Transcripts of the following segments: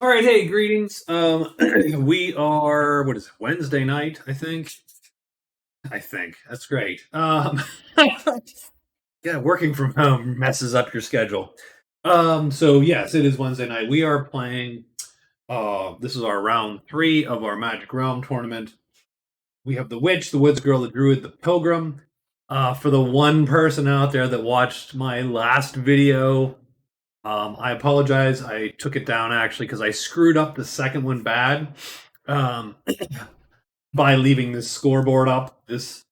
All right, hey, greetings. We are what is it? Wednesday night, I think. I think that's great. Yeah, working from home messes up your schedule. So yes, it is Wednesday night. We are playing. This is our round three of our Magic Realm tournament. We have the Witch, the Woods Girl, the Druid, the Pilgrim. For the one person out there that watched my last video, I apologize. I took it down actually because I screwed up the second one bad um, by leaving this scoreboard up. This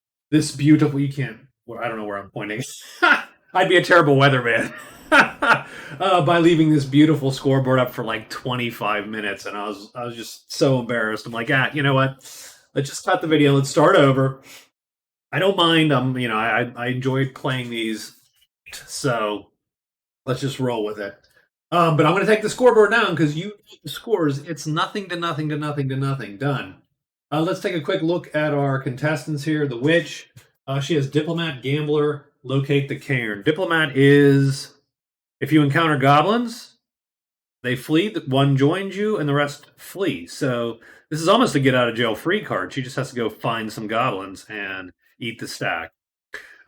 beautiful. You can't. Well, I don't know where I'm pointing. I'd be a terrible weatherman. By leaving this beautiful scoreboard up for like 25 minutes, and I was just so embarrassed. I'm like, you know what? Let's just cut the video. Let's start over. I don't mind. I enjoyed playing these, so let's just roll with it. But I'm going to take the scoreboard down because you know the scores. It's nothing to nothing to nothing to nothing. Done. Let's take a quick look at our contestants here. The Witch. She has Diplomat, Gambler, Locate the Cairn. Diplomat is if you encounter goblins, they flee. One joins you, and the rest flee. So this is almost a get out of jail free card. She just has to go find some goblins and eat the stack.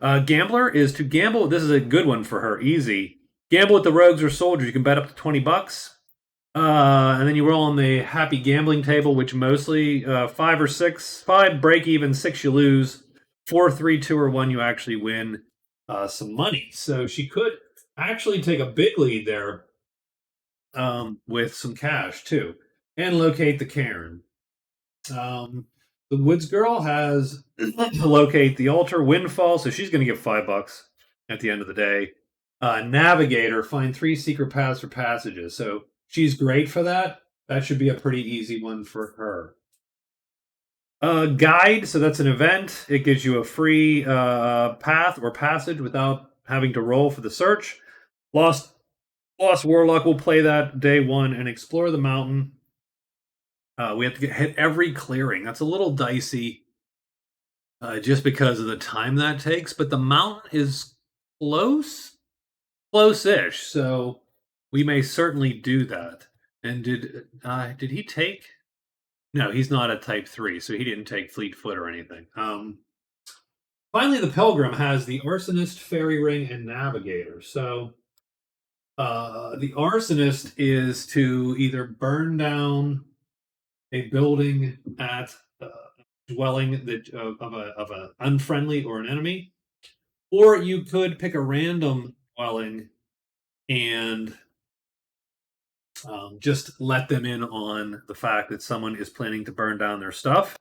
Gambler is to gamble. This is a good one for her. Easy. Gamble with the rogues or soldiers. You can bet up to $20. And then you roll on the happy gambling table, which mostly 5 or 6. 5 break even, 6 you lose. 4, 3, 2, or 1 you actually win some money. So she could actually take a big lead there with some cash too. And locate the cairn. The Woods Girl has locate the altar, windfall, so she's going to get $5 at the end of the day. Navigator, find 3 secret paths or passages. So she's great for that. That should be a pretty easy one for her. Guide, so that's an event. It gives you a free path or passage without having to roll for the search. Lost Warlock will play that day 1 and explore the mountain. We have to hit every clearing. That's a little dicey just because of the time that takes, but the mountain is close-ish, so we may certainly do that. And did he take? No, he's not a type 3, so he didn't take Fleet Foot or anything. Finally, the Pilgrim has the Arsonist, Fairy Ring, and Navigator. So the Arsonist is to either burn down a building at a dwelling that of an unfriendly or an enemy, or you could pick a random dwelling and just let them in on the fact that someone is planning to burn down their stuff.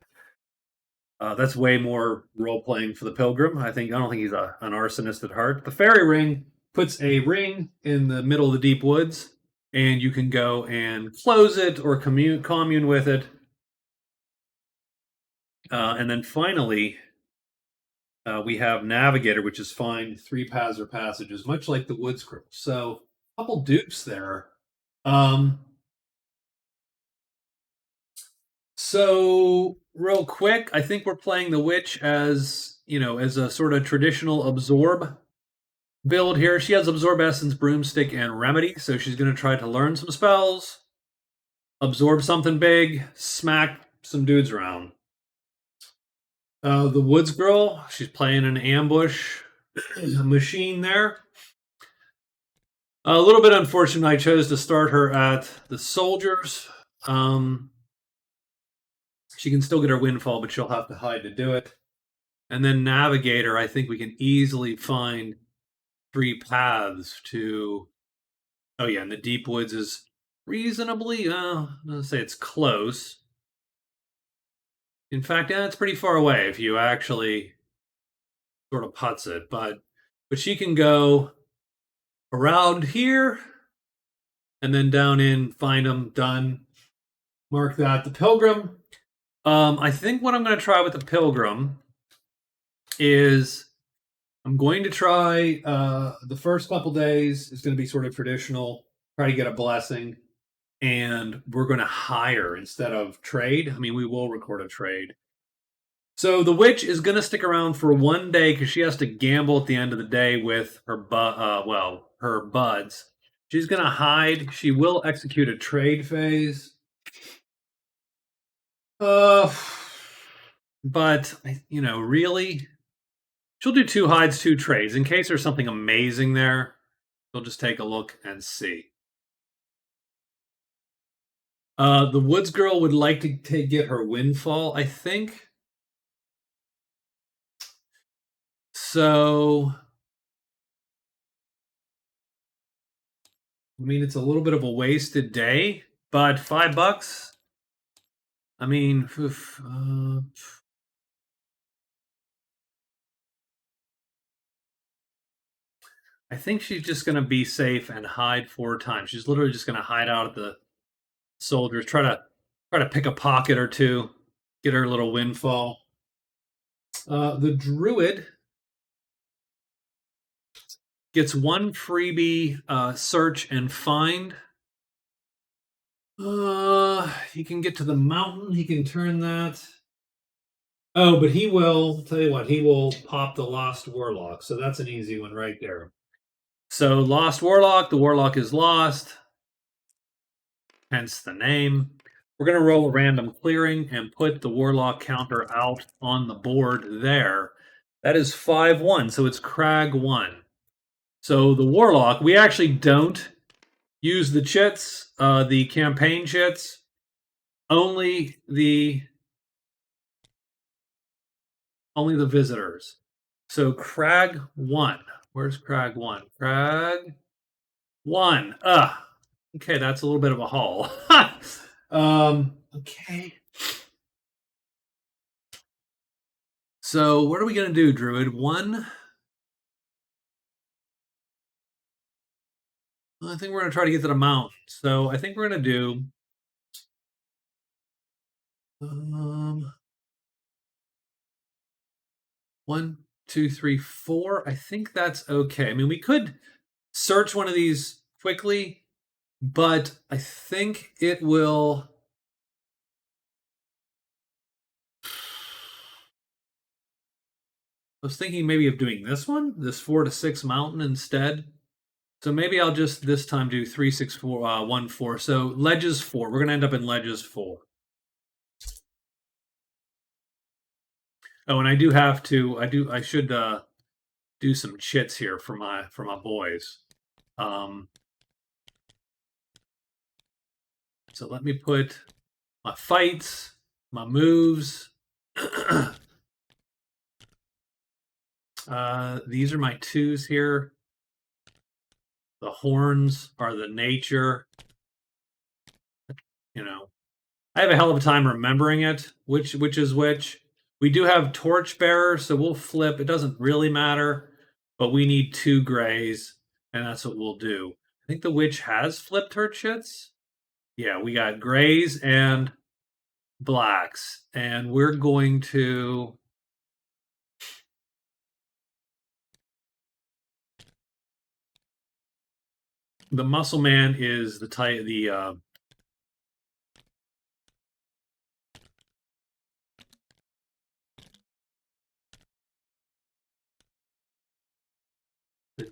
That's way more role playing for the Pilgrim. I don't think he's an arsonist at heart. The Fairy Ring puts a ring in the middle of the deep woods, and you can go and close it or commune with it. And then finally, we have Navigator, which is find 3 paths or passages, much like the Woods Girl. So a couple dupes there. So real quick, I think we're playing the Witch as a sort of traditional absorb build here. She has Absorb Essence, Broomstick, and Remedy, so she's going to try to learn some spells, absorb something big, smack some dudes around. The Woods Girl, she's playing an ambush machine there. A little bit unfortunate I chose to start her at the soldiers. She can still get her windfall, but she'll have to hide to do it. And then Navigator, I think we can easily find 3 paths to... Oh yeah, and the Deep Woods is reasonably... let's say it's close. In fact, it's pretty far away if you actually sort of putts it. But she can go around here and then down in, find them, done. Mark that. The Pilgrim. I think what I'm going to try with the Pilgrim is I'm going to try the first couple days is going to be sort of traditional, try to get a blessing, and we're going to hire instead of trade. I mean, we will record a trade. So the Witch is going to stick around for 1 day because she has to gamble at the end of the day with her her buds. She's going to hide. She will execute a trade phase. But, really, she'll do 2 hides, 2 trades. In case there's something amazing there, she'll just take a look and see. The Woods Girl would like to get her windfall, I think. So, I mean, it's a little bit of a wasted day, but $5. I mean, I think she's just going to be safe and hide 4 times. She's literally just going to hide out at the soldiers, try to pick a pocket or two, get her little windfall. The Druid gets 1 freebie search and find. He can get to the mountain. He can turn that. Oh, but he will, tell you what, he will pop the Lost Warlock. So that's an easy one right there. So Lost Warlock, the Warlock is lost. Hence the name. We're going to roll a random clearing and put the Warlock counter out on the board there. That is 5-1, so it's Crag 1. So the Warlock, we actually don't use the chits, the campaign chits, only the visitors. So Crag 1. Where's Crag 1? Crag 1. Okay, that's a little bit of a haul. Okay. So what are we going to do, Druid? 1. I think we're going to try to get to the mountain. So I think we're going to do 1, 2, 3, 4. I think that's okay. I mean, we could search one of these quickly, but I think it will. I was thinking maybe of doing this one, this 4 to 6 mountain instead. So maybe I'll just this time do 3, 6, 4, 1, 4. So ledges 4. We're gonna end up in ledges 4. Oh, and I do have to. I should do some chits here for my boys. So let me put my fights, my moves. These are my 2s here. The horns are the nature. I have a hell of a time remembering it, which is which. We do have Torchbearer, so we'll flip. It doesn't really matter, but we need 2 grays, and that's what we'll do. I think the witch has flipped her chits. Yeah, we got grays and blacks, and we're going to. The Muscle Man is the type, the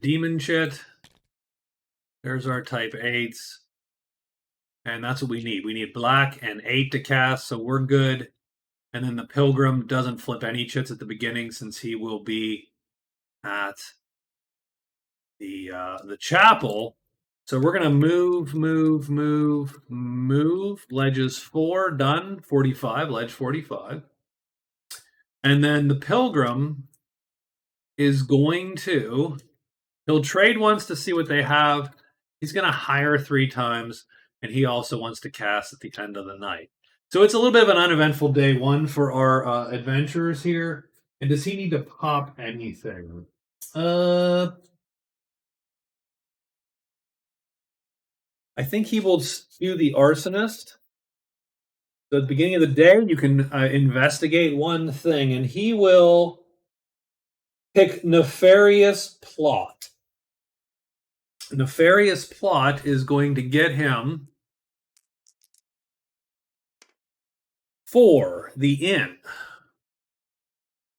Demon Chit. There's our type 8s. And that's what we need. We need black and 8 to cast, so we're good. And then the Pilgrim doesn't flip any chits at the beginning since he will be at the chapel. So we're going to move. Ledges 4, done. 45, ledge 45. And then the Pilgrim is going to, he'll trade once to see what they have. He's going to hire 3 times, and he also wants to cast at the end of the night. So it's a little bit of an uneventful day 1 for our adventurers here. And does he need to pop anything? I think he will do the Arsonist. So at the beginning of the day, you can investigate 1 thing, and he will pick Nefarious Plot. Nefarious Plot is going to get him 4, the inn.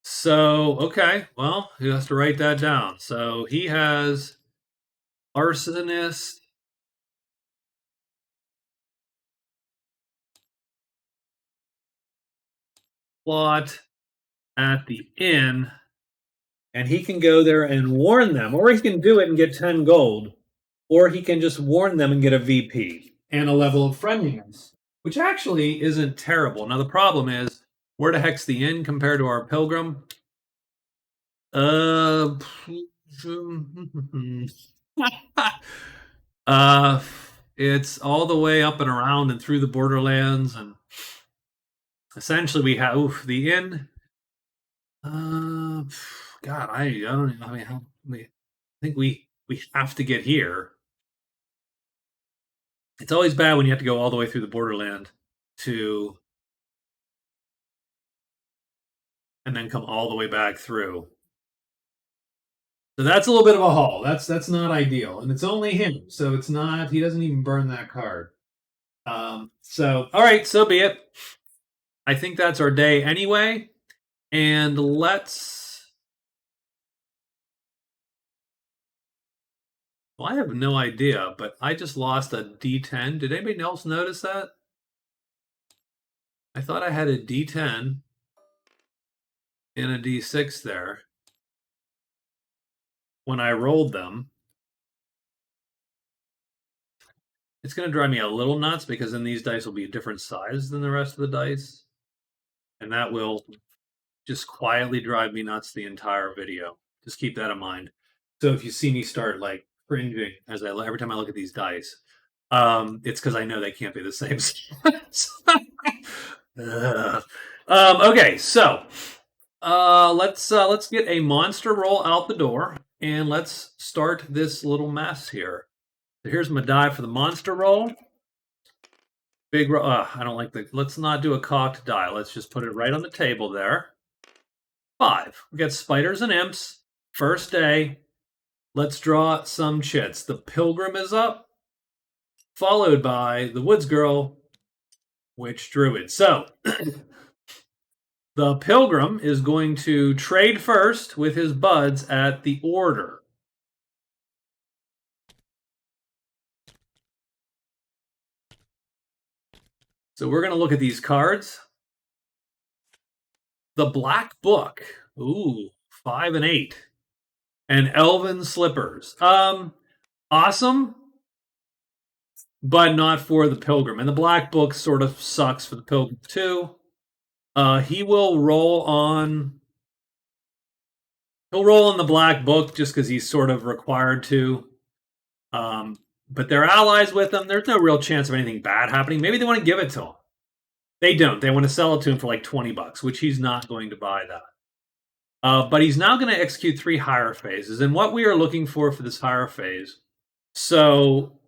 So, okay, well, he has to write that down. So he has Arsonist plot at the inn, and he can go there and warn them, or he can do it and get 10 gold, or he can just warn them and get a VP and a level of friendliness, which actually isn't terrible. Now, the problem is, where the heck's the inn compared to our pilgrim? Uh, uh, it's all the way up and around and through the borderlands, and essentially we have the inn. God, I don't know. I mean, I think we have to get here. It's always bad when you have to go all the way through the borderland to, and then come all the way back through. So that's a little bit of a haul. That's not ideal, and it's only him, so it's not. He doesn't even burn that card. So all right, so be it. I think that's our day anyway, and let's. Well, I have no idea, but I just lost a D10. Did anybody else notice that? I thought I had a D10 and a D6 there when I rolled them. It's going to drive me a little nuts because then these dice will be a different size than the rest of the dice. And that will just quietly drive me nuts the entire video. Just keep that in mind. So if you see me start like cringing as every time I look at these dice, it's because I know they can't be the same size. Okay, so let's get a monster roll out the door, and let's start this little mess here. So here's my die for the monster roll. Big roll. I don't like the. Let's not do a cocked die. Let's just put it right on the table there. 5. We got spiders and imps. First day. Let's draw some chits. The Pilgrim is up, followed by the Woods Girl, Witch Druid. So the Pilgrim is going to trade first with his buds at the Order. So we're going to look at these cards. The Black Book. Ooh, 5 and 8. And Elven Slippers. Awesome, but not for the Pilgrim. And the Black Book sort of sucks for the Pilgrim too. He will roll on. He'll roll on the Black Book just because he's sort of required to. But they're allies with him. There's no real chance of anything bad happening. Maybe they want to give it to him. They don't. They want to sell it to him for like $20, which he's not going to buy that. But he's now going to execute 3 higher phases. And what we are looking for this higher phase. So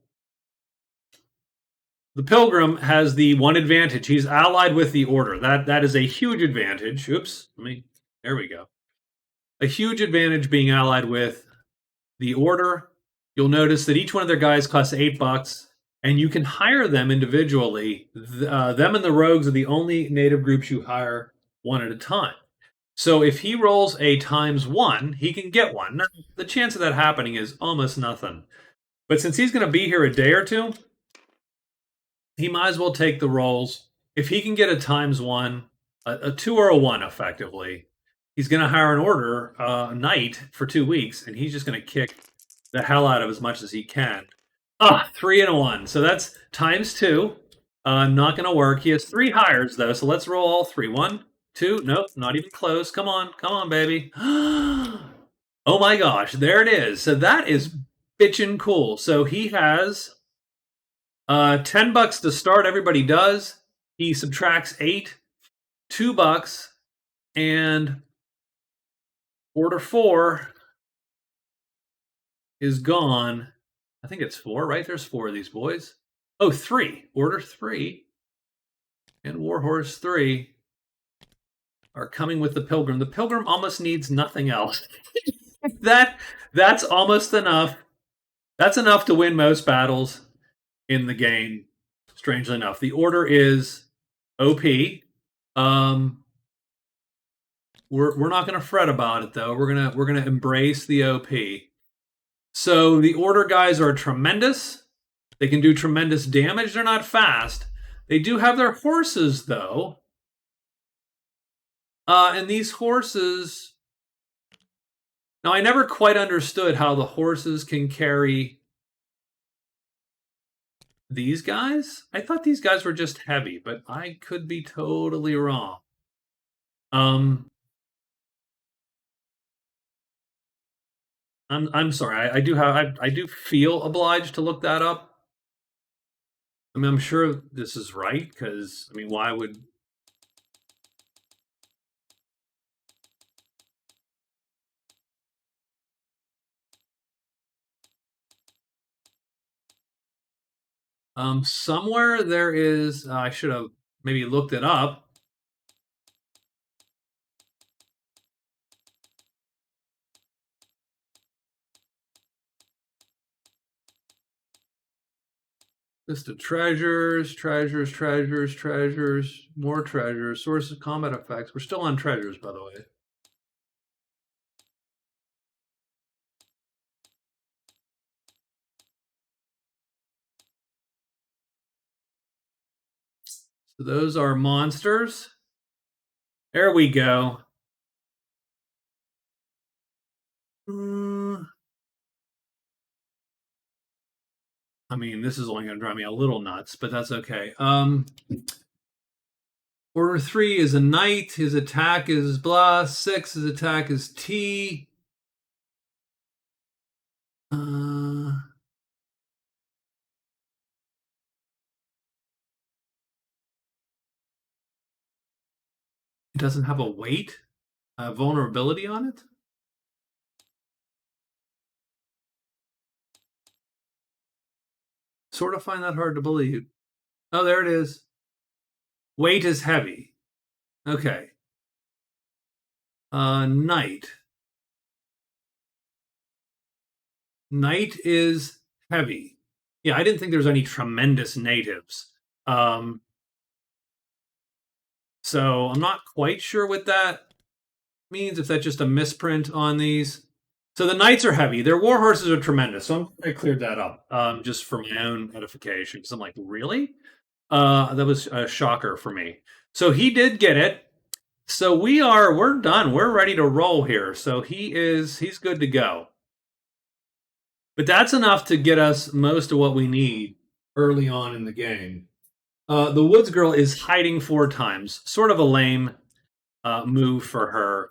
the Pilgrim has the one advantage. He's allied with the Order. That is a huge advantage. Oops. There we go. A huge advantage being allied with the Order. You'll notice that each one of their guys costs $8, and you can hire them individually. Them and the Rogues are the only native groups you hire one at a time. So if he rolls a ×1, he can get one. Now, the chance of that happening is almost nothing. But since he's going to be here a day or two, he might as well take the rolls. If he can get a ×1, a 2 or a 1 effectively, he's going to hire an Order, a knight for 2 weeks, and he's just going to kick the hell out of as much as he can. 3 and a 1. So that's ×2. Not going to work. He has 3 hires, though, so let's roll all 3. 1, 2. Nope, not even close. Come on, baby. Oh my gosh, there it is. So that is bitchin' cool. So he has $10 to start. Everybody does. He subtracts 8, $2, and Order 4 is gone. I think it's 4, right? There's 4 of these boys. Oh, 3. Order 3 and Warhorse 3 are coming with the Pilgrim. The Pilgrim almost needs nothing else. That's almost enough. That's enough to win most battles in the game. Strangely enough, the Order is OP. We're not going to fret about it though. We're gonna embrace the OP. So the Order guys are tremendous. They can do tremendous damage. They're not fast. They do have their horses though. And these horses. Now, I never quite understood how the horses can carry these guys. I thought these guys were just heavy, but I could be totally wrong. Um, I'm sorry. I do feel obliged to look that up. I mean, I'm sure this is right because I mean, why would somewhere there is? I should have maybe looked it up. List of treasures, treasures, treasures, treasures, more treasures, source of combat effects. We're still on treasures, by the way. So those are monsters. There we go. Mm, I mean, this is only going to drive me a little nuts, but that's okay. Order 3 is a knight. His attack is blah. 6, his attack is T. Uh, it doesn't have a weight, vulnerability on it. Sort of find that hard to believe. Oh, there it is. Weight is heavy. Okay. Knight. Knight is heavy. Yeah, I didn't think there was any tremendous natives. So I'm not quite sure what that means, if that's just a misprint on these. So the knights are heavy. Their war horses are tremendous. So I cleared that up just for my own edification. Because I'm like, really? That was a shocker for me. So he did get it. So we're done. We're ready to roll here. So he's good to go. But that's enough to get us most of what we need early on in the game. The Woods Girl is hiding 4 times. Sort of a lame move for her.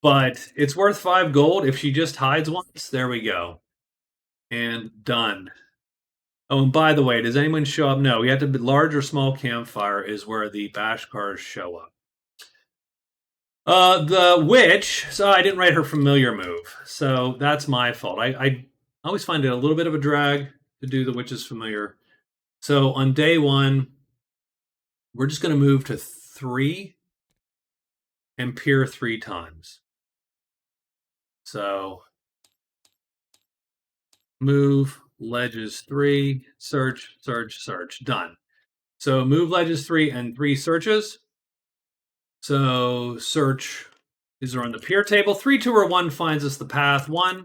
But it's worth 5 gold if she just hides once. There we go. And done. Oh, and by the way, does anyone show up? No, we have to be large or small campfire is where the bash cars show up. The witch. So I didn't write her familiar move, so that's my fault. I always find it a little bit of a drag to do the witch's familiar. So on day 1, we're just going to move to 3 and peer 3 times. So move ledges 3, search, search, search. Done. So move ledges 3 and 3 searches. So search. These are on the peer table. 3, 2, or 1 finds us the path. 1.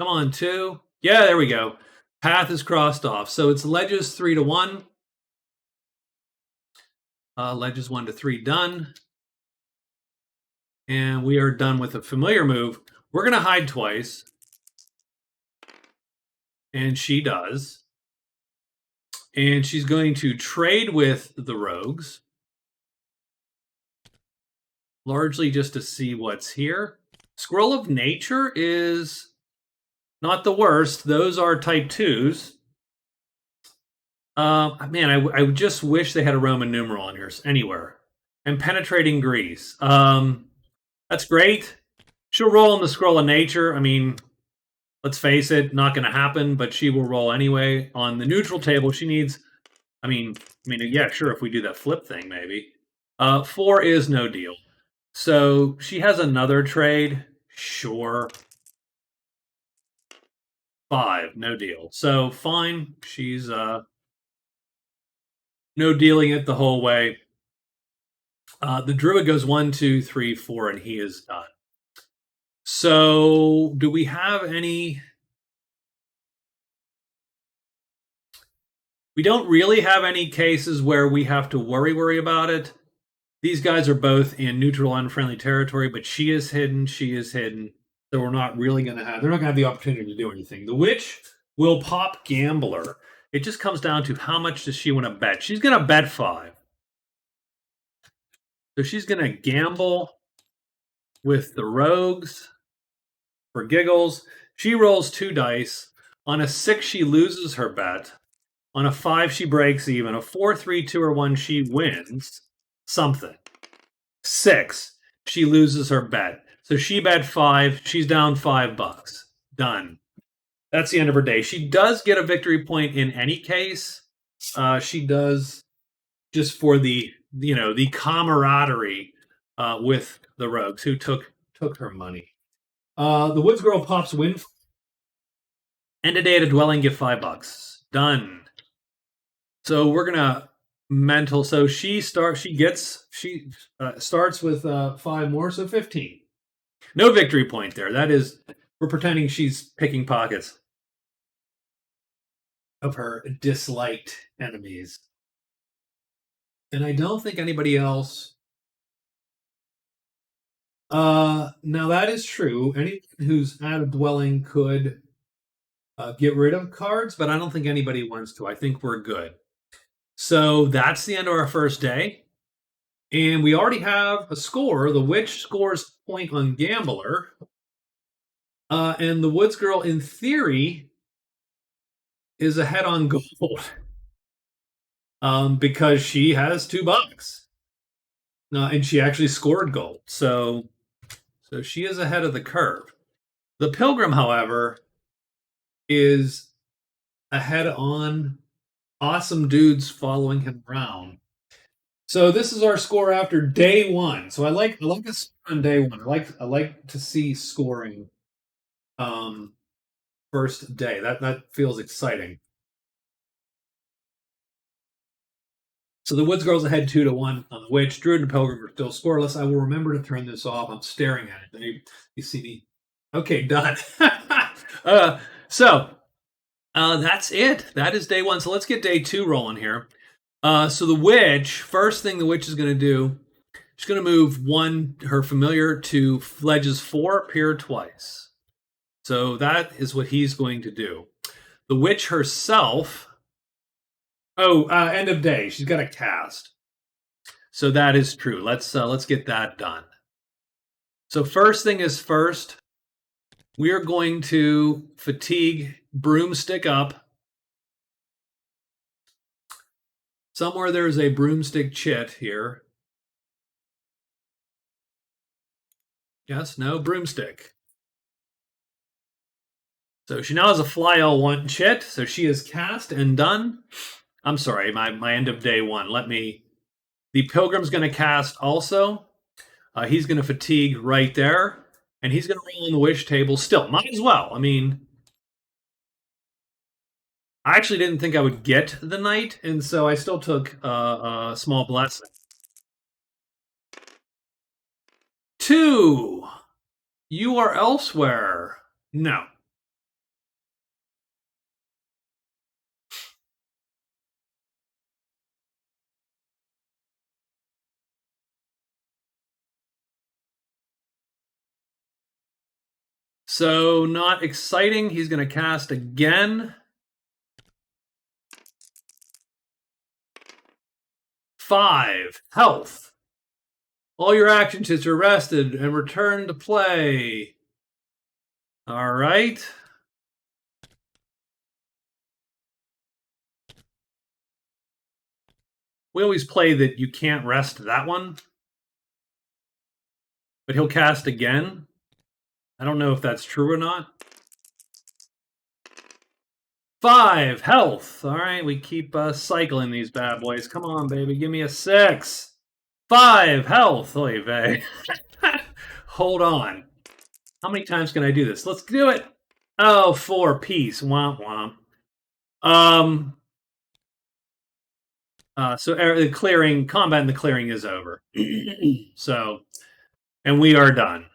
Come on, 2. Yeah, there we go. Path is crossed off. So it's ledges 3 to 1. Ledges 1 to 3 done. And we are done with a familiar move. We're going to hide twice. And she does. And she's going to trade with the rogues. Largely just to see what's here. Scroll of Nature is not the worst. Those are type 2s. Man, I just wish they had a Roman numeral on here anywhere. And Penetrating Grease. That's great. She'll roll on the Scroll of Nature. I mean, let's face it, not going to happen, but she will roll anyway. On the neutral table, she needs. Yeah, sure. If we do that flip thing, maybe. 4 is no deal. So she has another trade. Sure. 5, no deal. So fine. She's no dealing it the whole way. The Druid goes 1, 2, 3, 4, and he is done. So do we have any? We don't really have any cases where we have to worry about it. These guys are both in neutral, unfriendly territory, but she is hidden. She is hidden. So we're not really going to have. They're not going to have the opportunity to do anything. The witch will pop gambler. It just comes down to how much does she want to bet. She's going to bet 5. So she's going to gamble with the rogues for giggles. She rolls 2 dice. On a 6, she loses her bet. On a 5, she breaks even. A 4, 3, 2, or 1, she wins something. 6, she loses her bet. So she bet 5. She's down $5. Done. That's the end of her day. She does get a victory point in any case. She does, just for the the camaraderie with the rogues who took her money. The Woods Girl pops win. End a day at a dwelling, get $5. Done. So we're gonna mental. So she starts with 5 more, so 15. No victory point there. That is, we're pretending she's picking pockets of her disliked enemies. And I don't think anybody else. Now that is true. Anyone who's at a dwelling could get rid of cards, but I don't think anybody wants to. I think we're good. So that's the end of our first day. And we already have a score. The witch scores point on gambler. And the Woods Girl, in theory, is ahead on gold. Because she has $2. And she actually scored gold. So she is ahead of the curve. The Pilgrim, however, is ahead on awesome dudes following him around. So this is our score after day 1. So I like a score on day 1. I like to see scoring first day. That feels exciting. So the Woods Girl's ahead 2-1 on the Witch. Druid and Pilgrim are still scoreless. I will remember to turn this off. I'm staring at it. You see me? Okay, done. So that's it. That is day 1. So let's get day 2 rolling here. So the Witch, first thing the Witch is going to do, she's going to move her familiar to ledges 4, appear twice. So that is what he's going to do. The Witch herself. End of day. She's got a cast. So that is true. Let's get that done. So first thing is first, we are going to fatigue broomstick up. Somewhere there's a broomstick chit here. Yes, no, broomstick. So she now has a fly L1 chit, so she is cast and done. I'm sorry, my end of day 1. The Pilgrim's going to cast also. He's going to fatigue right there, and he's going to roll on the wish table still. Might as well. I mean, I actually didn't think I would get the knight, and so I still took a small blessing. 2. You are elsewhere. No. So not exciting. He's going to cast again. 5. Health. All your action chits are rested and return to play. All right. We always play that you can't rest that one. But he'll cast again. I don't know if that's true or not. 5. Health. All right, we keep cycling these bad boys. Come on, baby. Give me a 6. 5. Health. Oy vey. Hold on. How many times can I do this? Let's do it. Oh, 4. Peace. Womp womp. So the clearing, combat in the clearing is over. So, and we are done.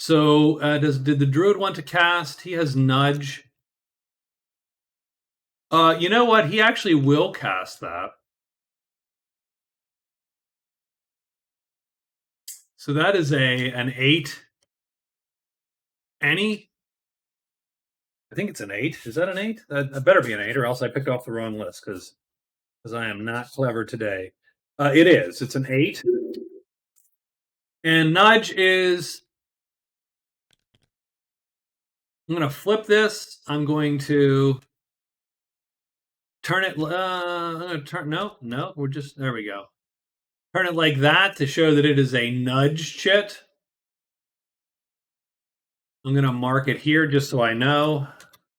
So, did the Druid want to cast? He has Nudge. You know what? He actually will cast that. So that is an 8. Any? I think it's an 8. Is that an 8? That better be an 8, or else I picked off the wrong list because I am not clever today. It is. It's an 8. And nudge is. I'm going to flip this. I'm going to turn it. I'm going to turn. No. We're just. There we go. Turn it like that to show that it is a nudge chit. I'm going to mark it here just so I know.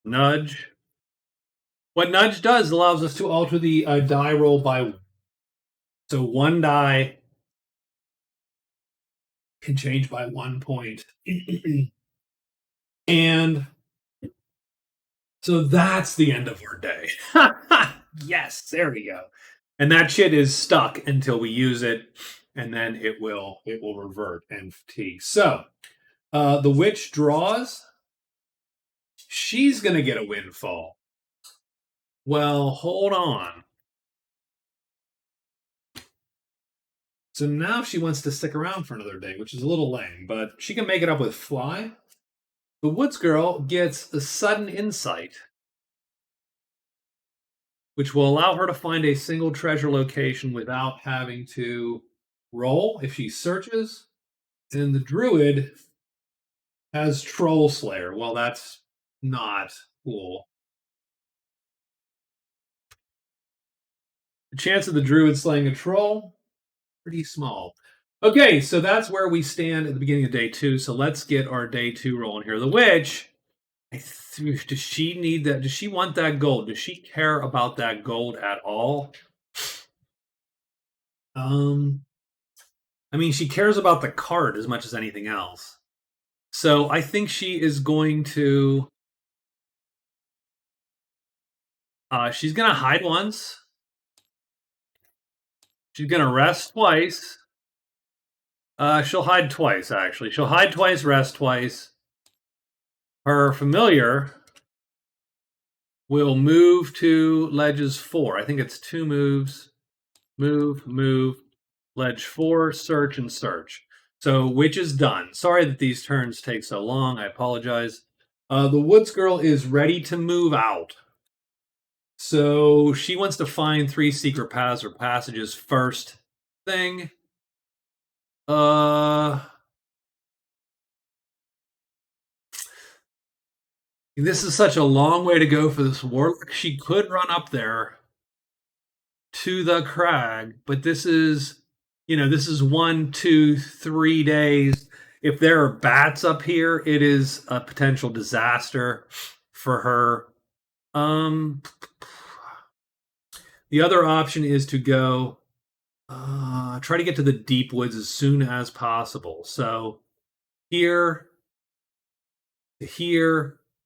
Nudge. What nudge does allows us to alter the die roll by 1. So 1 die can change by 1 point. And so that's the end of our day. Yes, there we go. And that shit is stuck until we use it, and then it will revert and fatigue. So the witch draws. She's gonna get a windfall. Well, hold on. So now she wants to stick around for another day, which is a little lame, but she can make it up with fly. The Woods Girl gets a sudden insight, which will allow her to find a single treasure location without having to roll if she searches. And the Druid has Troll Slayer. Well, that's not cool. The chance of the Druid slaying a troll, pretty small. Okay, so that's where we stand at the beginning of day 2. So let's get our day 2 rolling here. The witch, does she need that? Does she want that gold? Does she care about that gold at all? I mean, she cares about the card as much as anything else. So I think she is going to. She's going to hide once. She's going to rest twice. She'll hide twice, actually. She'll hide twice, rest twice. Her familiar will move to ledges 4. I think it's 2 moves. Move, ledge 4, search, and search. So witch is done. Sorry that these turns take so long. I apologize. The Woods Girl is ready to move out. So she wants to find 3 secret paths or passages first thing. This is such a long way to go for this warlock. She could run up there to the crag, but this is 1, 2, 3 days. If there are bats up here, it is a potential disaster for her. The other option is to go try to get to the deep woods as soon as possible. So here,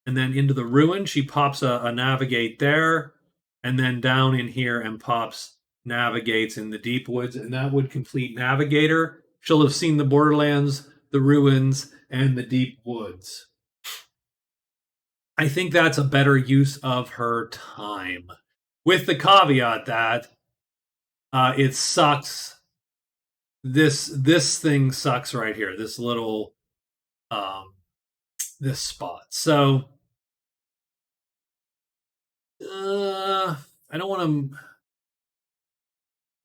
and then into the ruin. She pops a navigate there, and then down in here and pops navigates in the deep woods, and that would complete Navigator. She'll have seen the Borderlands, the ruins, and the deep woods. I think that's a better use of her time, with the caveat that it sucks. This thing sucks right here. This little this spot. So I don't want to.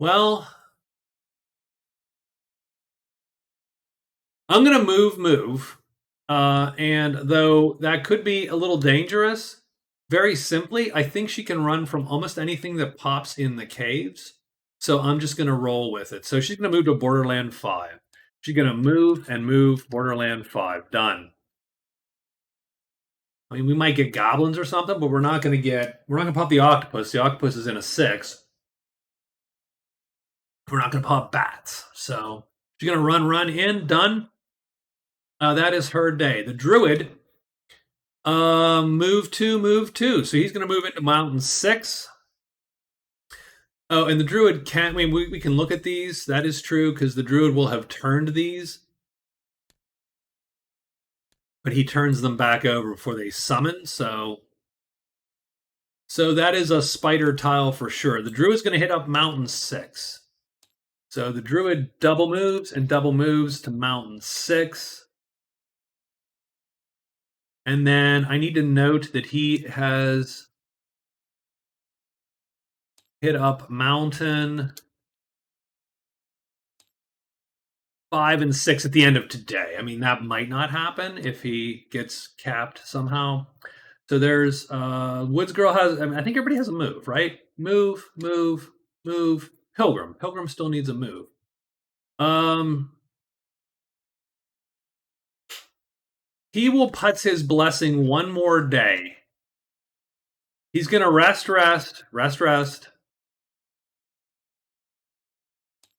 Well, I'm gonna move. And though that could be a little dangerous, very simply, I think she can run from almost anything that pops in the caves. So I'm just gonna roll with it. So she's gonna move to Borderland 5. She's gonna move and move Borderland 5. Done. I mean, we might get goblins or something, but we're not gonna pop the octopus. The octopus is in a 6. We're not gonna pop bats. So she's gonna run in. Done. That is her day. The Druid, move 2. So he's gonna move into Mountain 6. Oh, and the Druid can't. I mean, we can look at these. That is true because the Druid will have turned these, but he turns them back over before they summon. So that is a spider tile for sure. The Druid's going to hit up Mountain 6. So the Druid double moves and double moves to Mountain 6. And then I need to note that he has hit up Mountain 5 and 6 at the end of today. I mean, that might not happen if he gets capped somehow. So there's Woods Girl has. I mean, I think everybody has a move, right? Move, move, move. Pilgrim. Pilgrim still needs a move. He will putz his blessing one more day. He's gonna rest,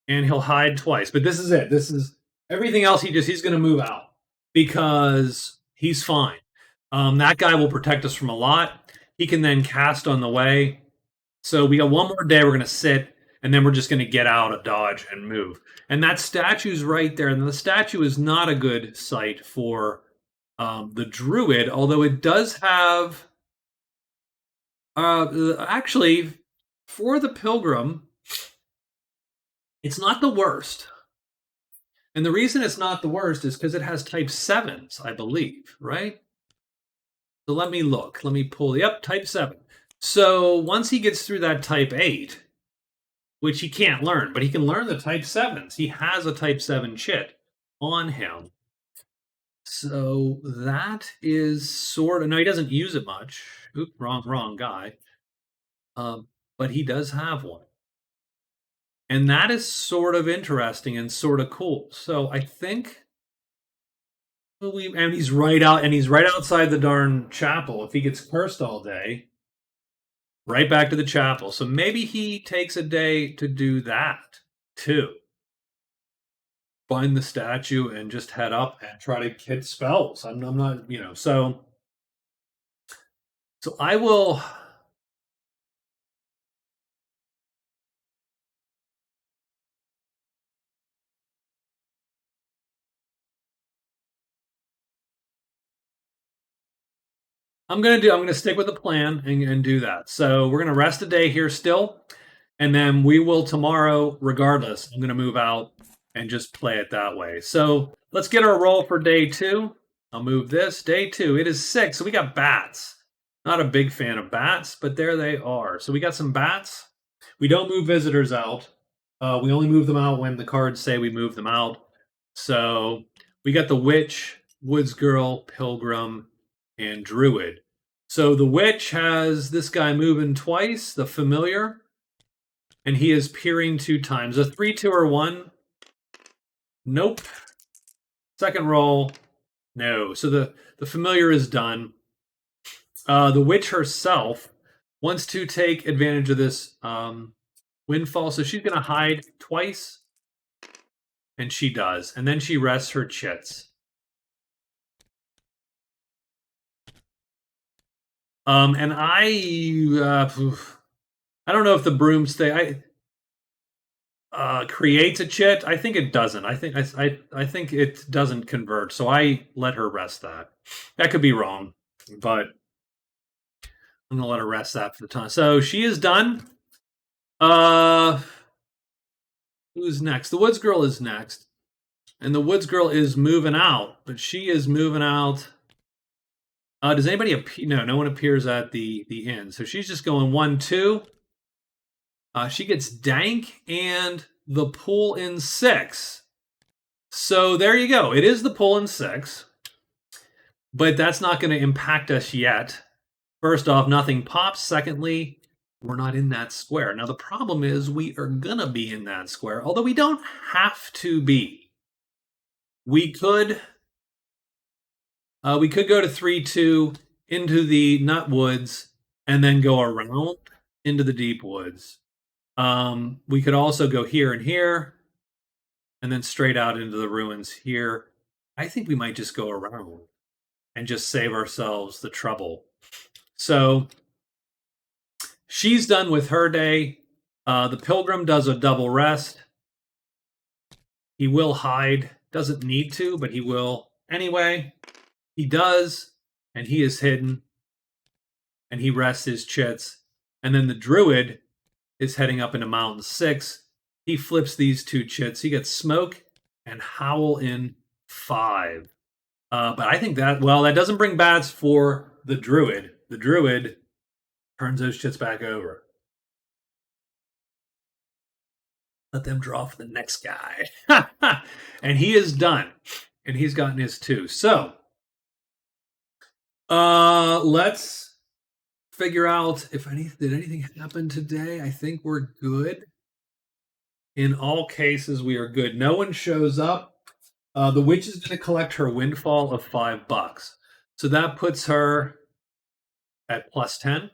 and he'll hide twice. But this is it. This is everything else. He's gonna move out because he's fine. That guy will protect us from a lot. He can then cast on the way. So we got one more day. We're gonna sit, and then we're just gonna get out of dodge and move. And that statue's right there. And the statue is not a good site for the Druid, although it does have. Actually, for the Pilgrim, it's not the worst. And the reason it's not the worst is because it has type 7s, I believe, right? So let me look. Let me pull. Yep, type 7. So once he gets through that type 8, which he can't learn, but he can learn the type 7s. He has a type 7 chit on him. So that is sort of. No, he doesn't use it much. Oop, wrong guy. But he does have one. And that is sort of interesting and sort of cool. So I think and he's right outside the darn chapel. If he gets cursed all day, right back to the chapel. So maybe he takes a day to do that too. Find the statue and just head up and try to hit spells. I'm not, so I will. I'm gonna stick with the plan and do that. So we're gonna rest a day here still, and then we will tomorrow, regardless. I'm gonna move out and just play it that way. So let's get our roll for day 2. I'll move this. Day 2. It is 6. So we got bats. Not a big fan of bats, but there they are. So we got some bats. We don't move visitors out. We only move them out when the cards say we move them out. So we got the witch, woods girl, pilgrim, and druid. So the witch has this guy moving twice, the familiar, and he is peering 2 times. A 3, 2, or 1. Nope. Second roll. No. So the familiar is done. The witch herself wants to take advantage of this windfall, so she's going to hide twice, and she does. And then she rests her chits. And I don't know if the broomstick creates a chit. I think it doesn't. I think it doesn't convert. So I let her rest that. That could be wrong, but I'm gonna let her rest that for the time. So she is done. Who's next? The woods girl is next, and the woods girl is moving out, but she is moving out. Does anybody appear? No one appears at the end. So she's just going 1, 2. She gets dank and the pull in 6. So there you go. It is the pull in 6, but that's not going to impact us yet. First off, nothing pops. Secondly, we're not in that square. Now the problem is we are gonna be in that square, although we don't have to be. We could go to 3, 2 into the nut woods and then go around into the deep woods. We could also go here and here and then straight out into the ruins here. I think we might just go around and just save ourselves the trouble. So she's done with her day. The pilgrim does a double rest. He will hide. Doesn't need to, but he will anyway. He does, and he is hidden. And he rests his chits. And then the druid is heading up into Mountain 6. He flips these 2 chits. He gets Smoke and Howl in 5. But I think that doesn't bring bats for the Druid. The Druid turns those chits back over. Let them draw for the next guy. And he is done. And he's gotten his 2. So let's figure out if did anything happen today. I think we're good. In all cases, we are good. No one shows up. The witch is going to collect her windfall of $5. So that puts her at +10.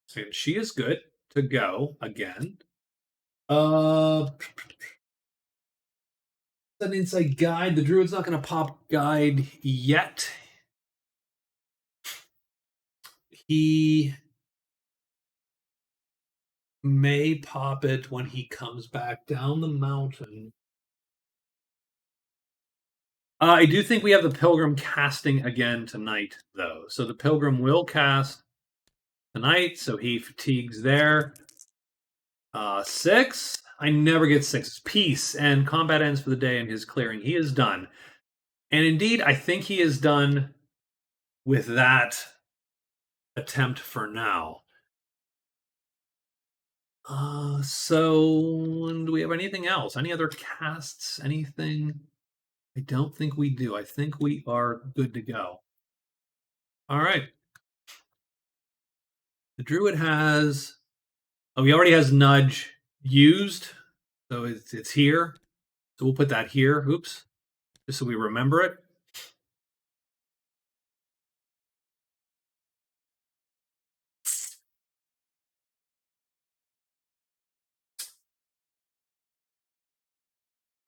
So she is good to go again. An insight guide. The Druid's not going to pop guide yet. He may pop it when he comes back down the mountain. I do think we have the Pilgrim casting again tonight, though. So the Pilgrim will cast tonight, so he fatigues there. 6. I never get 6. Peace, and combat ends for the day in his clearing. He is done. And indeed, I think he is done with that attempt for now. So do we have anything else? Any other casts? Anything? I don't think we do. I think we are good to go. All right. The Druid has... Oh, he already has Nudge used. So it's here. So we'll put that here. Oops. Just so we remember it.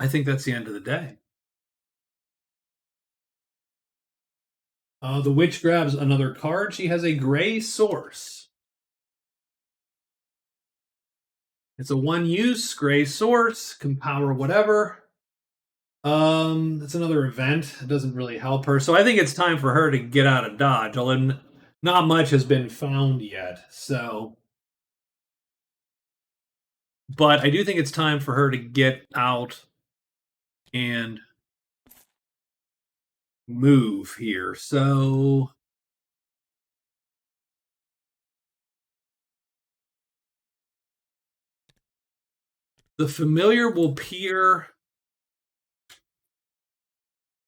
I think that's the end of the day. The witch grabs another card. She has a gray source. It's a 1-use gray source, can power whatever. It's another event. It doesn't really help her. So I think it's time for her to get out of Dodge, although not much has been found yet. So, but I do think it's time for her to get out and move here. So the familiar will peer.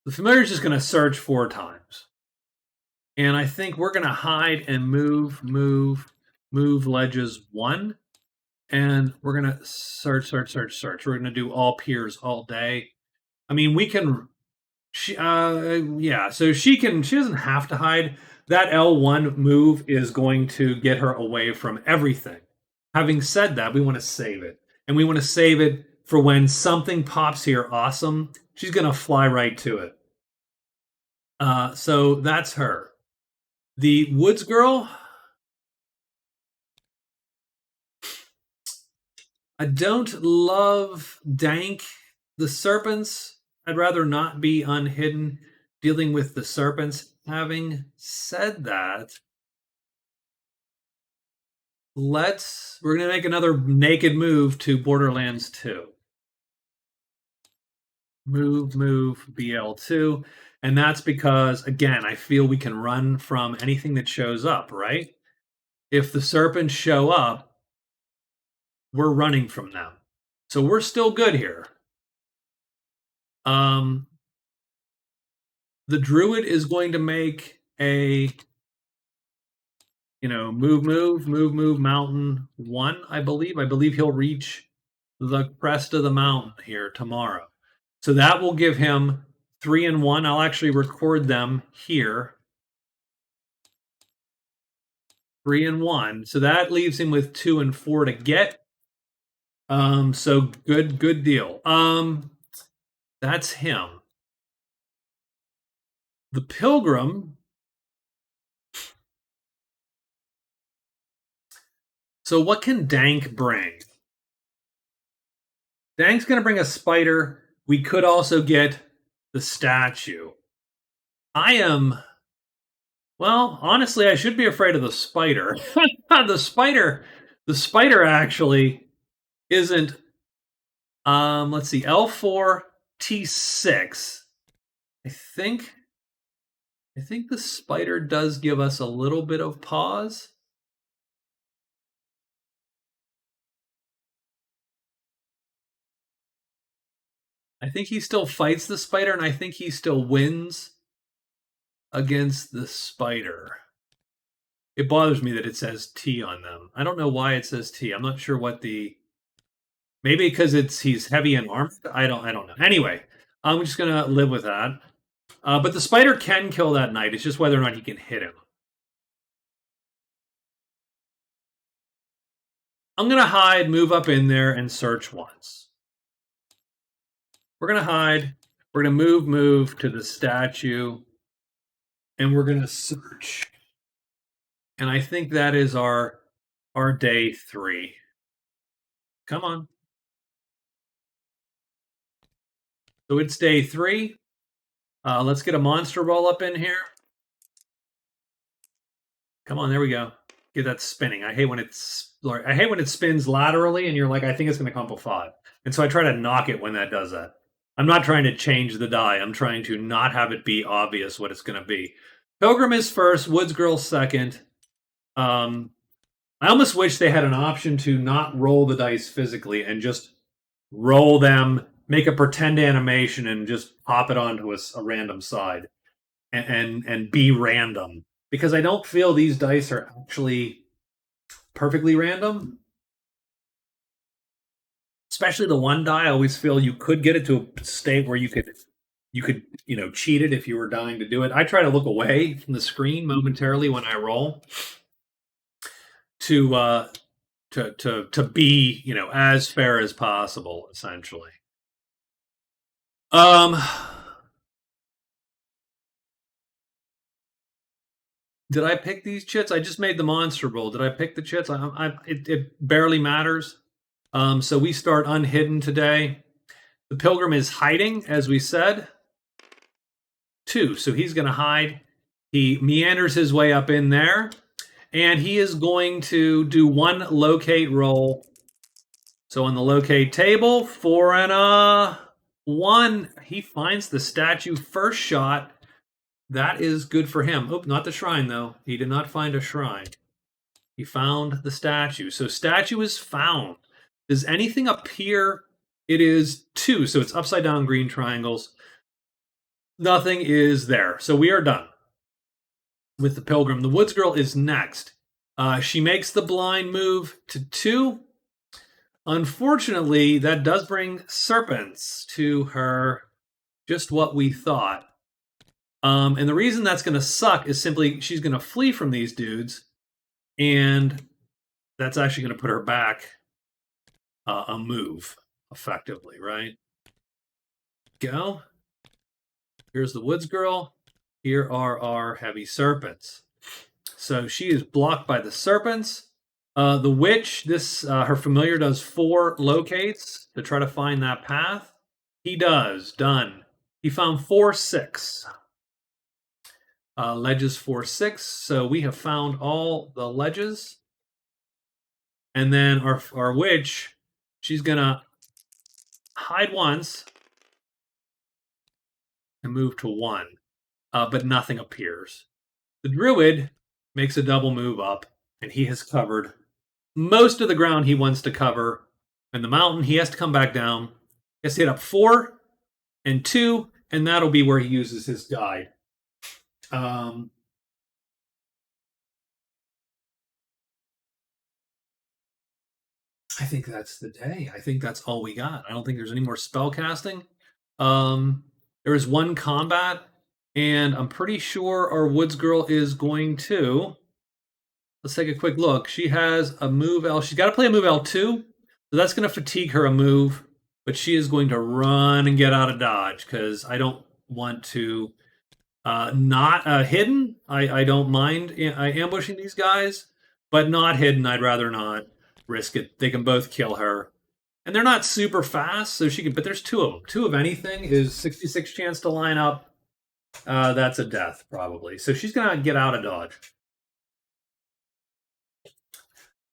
The familiar is just going to search 4 times. And I think we're going to hide and move ledges 1. And we're going to search. We're going to do all peers all day. I mean, we can... so she doesn't have to hide. That L1 move is going to get her away from everything. Having said that, we want to save it. And we want to save it for when something pops here awesome. She's going to fly right to it. So that's her. The Woods Girl. I don't love Dank. The Serpents, I'd rather not be unhidden dealing with the Serpents. Having said that, we're going to make another naked move to Borderlands 2. Move, BL2. And that's because, again, I feel we can run from anything that shows up, right? If the Serpents show up, we're running from them. So we're still good here. The Druid is going to make a, move, mountain 1, I believe. I believe he'll reach the crest of the mountain here tomorrow. So that will give him 3 and 1. I'll actually record them here. 3 and 1. So that leaves him with 2 and 4 to get. So good deal. That's him. The Pilgrim. So what can Dank bring? Dank's going to bring a spider. We could also get the statue. Honestly, I should be afraid of the spider. The spider actually isn't Let's see. L4, T6. I think the spider does give us a little bit of pause. I think he still fights the spider, and I think he still wins against the spider. It bothers me that it says T on them. I don't know why it says T. I'm not sure what the maybe because he's heavy and armed. I don't know. Anyway, I'm just gonna live with that. But the spider can kill that knight. It's just whether or not he can hit him. I'm gonna hide, move up in there, and search once. We're gonna hide. We're gonna move to the statue, and we're gonna search. And I think that is our day 3. Come on. So it's day 3. Let's get a monster roll up in here. Come on, there we go. Get that spinning. I hate when it spins laterally and you're like, I think it's going to come up a 5. And so I try to knock it when that does that. I'm not trying to change the die. I'm trying to not have it be obvious what it's going to be. Pilgrim is first. Woods Girl second. I almost wish they had an option to not roll the dice physically and just roll them, make a pretend animation, and just pop it onto a random side and be random. Because I don't feel these dice are actually perfectly random. Especially the one die, I always feel you could get it to a state where you could cheat it if you were dying to do it. I try to look away from the screen momentarily when I roll to be as fair as possible, essentially. Did I pick these chits? I just made the monster roll. Did I pick the chits? It barely matters. So we start unhidden today. The Pilgrim is hiding, as we said. 2, so he's going to hide. He meanders his way up in there, and he is going to do 1 locate roll. So on the locate table, 4 and a 1. He finds the statue first shot. That is good for him. Oh, not the shrine, though. He did not find a shrine. He found the statue. So statue is found. Does anything appear? It is 2, so it's upside down green triangles. Nothing is there. So we are done with the Pilgrim. The Woods Girl is next. She makes the blind move to 2. Unfortunately, that does bring serpents to her, just what we thought. And the reason that's going to suck is simply she's going to flee from these dudes, and that's actually going to put her back a move, effectively, right? Go. Here's the Woods Girl. Here are our heavy serpents. So she is blocked by the serpents. The witch, her familiar does 4 locates to try to find that path. He does. Done. He found 4, 6. Ledges 4, 6. So we have found all the ledges. And then our witch, she's going to hide once and move to 1. But nothing appears. The Druid makes a double move up, and he has covered most of the ground he wants to cover. And the mountain, he has to come back down. He has to hit up 4 and 2, and that'll be where he uses his guide. I think that's the day. I think that's all we got. I don't think there's any more spell casting. There is 1 combat, and I'm pretty sure our Woods Girl is going to. Let's take a quick look. She has a move L. She's got to play a move L2, so that's going to fatigue her a move. But she is going to run and get out of dodge because I don't want to. Not hidden. I don't mind ambushing these guys, but not hidden. I'd rather not risk it. They can both kill her, and they're not super fast, so she can. But there's 2 of them. 2 of anything is 66 chance to line up. That's a death probably. So she's gonna get out of dodge.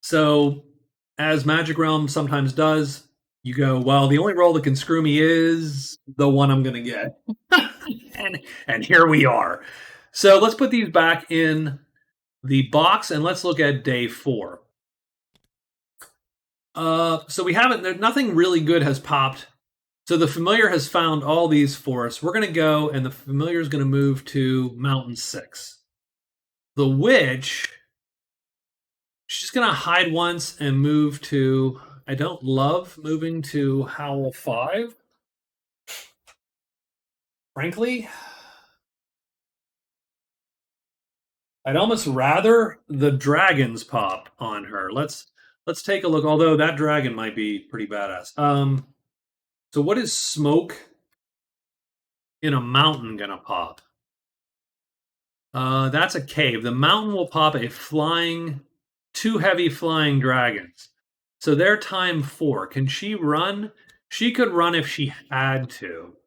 So, as Magic Realm sometimes does, You go, well, the only roll that can screw me is the one I'm going to get. and here we are. So let's put these back in the box and let's look at day 4. So we haven't, nothing really good has popped. So the familiar has found all these for us. We're going to go, and the familiar is going to move to Mountain 6. The witch, she's going to hide once and move to, I don't love moving to Howl 5. Frankly, I'd almost rather the dragons pop on her. Let's take a look, although that dragon might be pretty badass. So what is smoke in a mountain gonna pop? That's a cave. The mountain will pop a flying, 2 heavy flying dragons. So they're time 4. Can she run? She could run if she had to.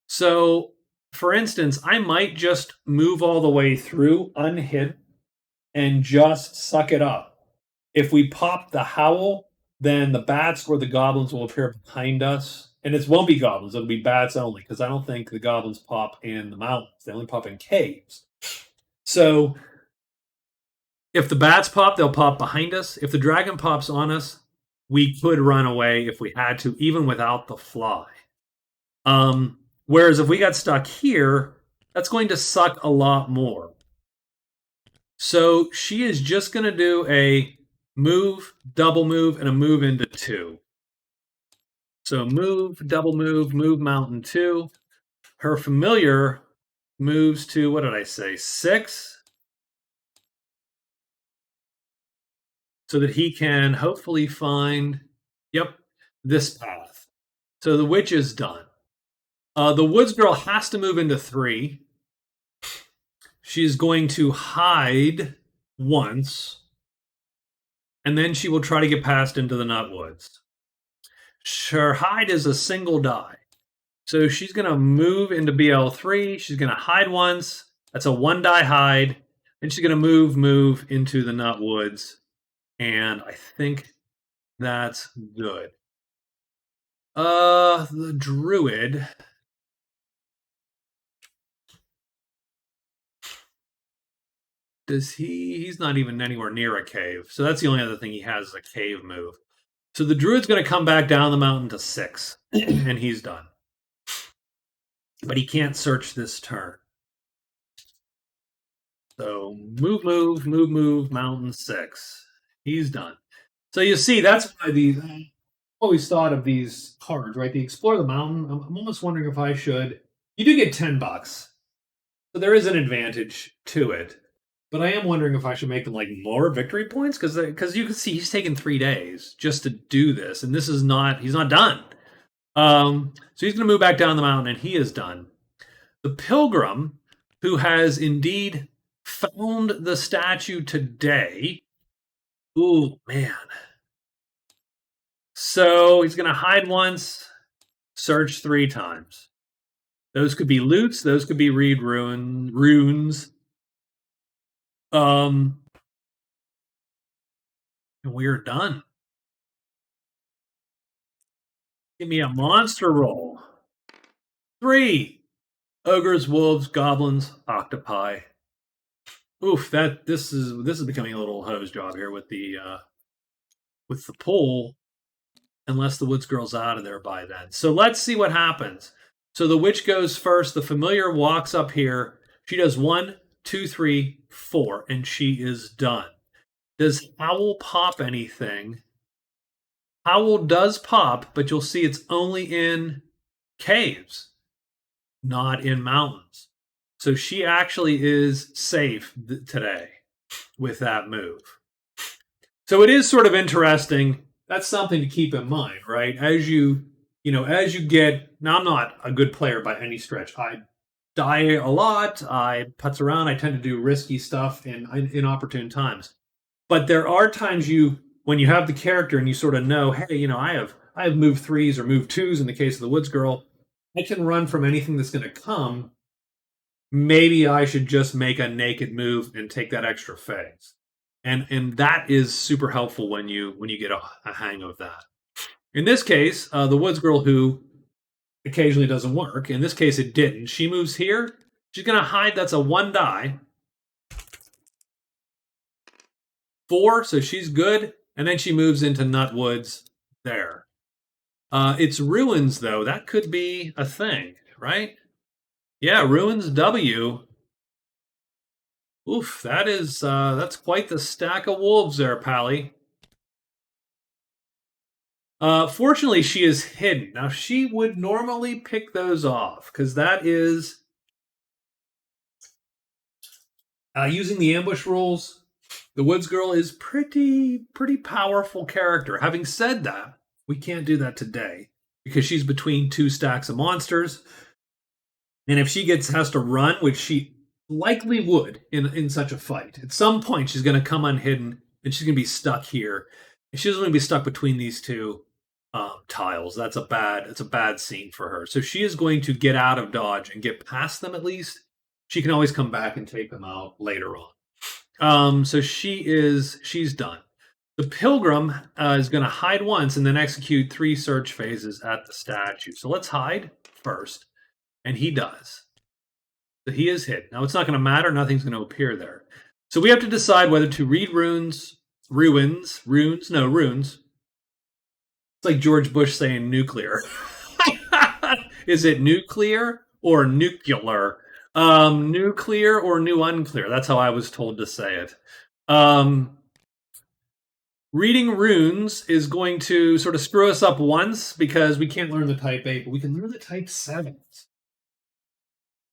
So, for instance, I might just move all the way through, unhidden, and just suck it up. If we pop the howl, then the bats or the goblins will appear behind us. And it won't be goblins, it'll be bats only, because I don't think the goblins pop in the mountains. They only pop in caves. So if the bats pop, they'll pop behind us. If the dragon pops on us, we could run away if we had to, even without the fly. Whereas if we got stuck here, that's going to suck a lot more. So she is just going to do a move, double move, and a move into 2. So move, double move, move mountain 2. Her familiar moves to, what did I say, 6? So that he can hopefully find, yep, this path. So the witch is done. The woods girl has to move into 3. She's going to hide once, and then she will try to get past into the Nutwoods. Her hide is a single die. So she's going to move into BL3. She's going to hide once. That's a 1 die hide. And she's going to move into the Nutwoods. And I think that's good. The Druid. He's not even anywhere near a cave. So that's the only other thing he has is a cave move. So the Druid's going to come back down the mountain to 6. And he's done. But he can't search this turn. So move, mountain 6. He's done. So you see, that's why these, I always thought of these cards, right? The Explore the Mountain. I'm almost wondering if I should. You do get $10. So there is an advantage to it. But I am wondering if I should make them like more victory points, because you can see he's taken 3 days just to do this, and he's not done. So he's going to move back down the mountain, and he is done. The Pilgrim, who has indeed found the statue today. Ooh, man. So he's going to hide once, search 3 times. Those could be loots. Those could be read runes. And we're done. Give me a monster roll. 3. Ogres, wolves, goblins, octopi. Oof, this is becoming a little hose job here with the pull, unless the woods girl's out of there by then. So let's see what happens. So the witch goes first. The familiar walks up here. She does 1, 2, 3, 4, and she is done. Does Howl pop anything? Howl does pop, but you'll see it's only in caves, not in mountains. So she actually is safe today with that move. So it is sort of interesting. That's something to keep in mind, right? As you get, now I'm not a good player by any stretch. I die a lot. I putz around. I tend to do risky stuff in inopportune times. But there are times when you have the character and you sort of know, hey, I have move 3s or move 2s in the case of the Woods Girl. I can run from anything that's going to come. Maybe I should just make a naked move and take that extra phase. And that is super helpful when you get a hang of that. In this case, the Woods Girl who occasionally doesn't work. In this case, it didn't. She moves here. She's going to hide. That's a 1 die. 4, so she's good. And then she moves into Nutwoods there. It's Ruins, though. That could be a thing, right? Yeah, Ruins W. Oof, that's quite the stack of wolves there, Pally. Fortunately, she is hidden. Now, she would normally pick those off, because that is using the ambush rules. The Woods Girl is pretty powerful character. Having said that, we can't do that today because she's between 2 stacks of monsters, and if she has to run, which she likely would in such a fight, at some point she's going to come unhidden and she's going to be stuck here, and she's going to be stuck between these 2 tiles. That's a bad scene for her. So she is going to get out of dodge and get past them at least. She can always come back and take them out later on. So she's done. The Pilgrim is going to hide once and then execute 3 search phases at the statue. So let's hide first, and he does. So he is hidden. Now it's not going to matter. Nothing's going to appear there. So we have to decide whether to read runes. It's like George Bush saying nuclear. Is it nuclear or nuclear? Nuclear or new unclear. That's how I was told to say it. Reading runes is going to sort of screw us up once because we can't learn the type 8, but we can learn the type 7s.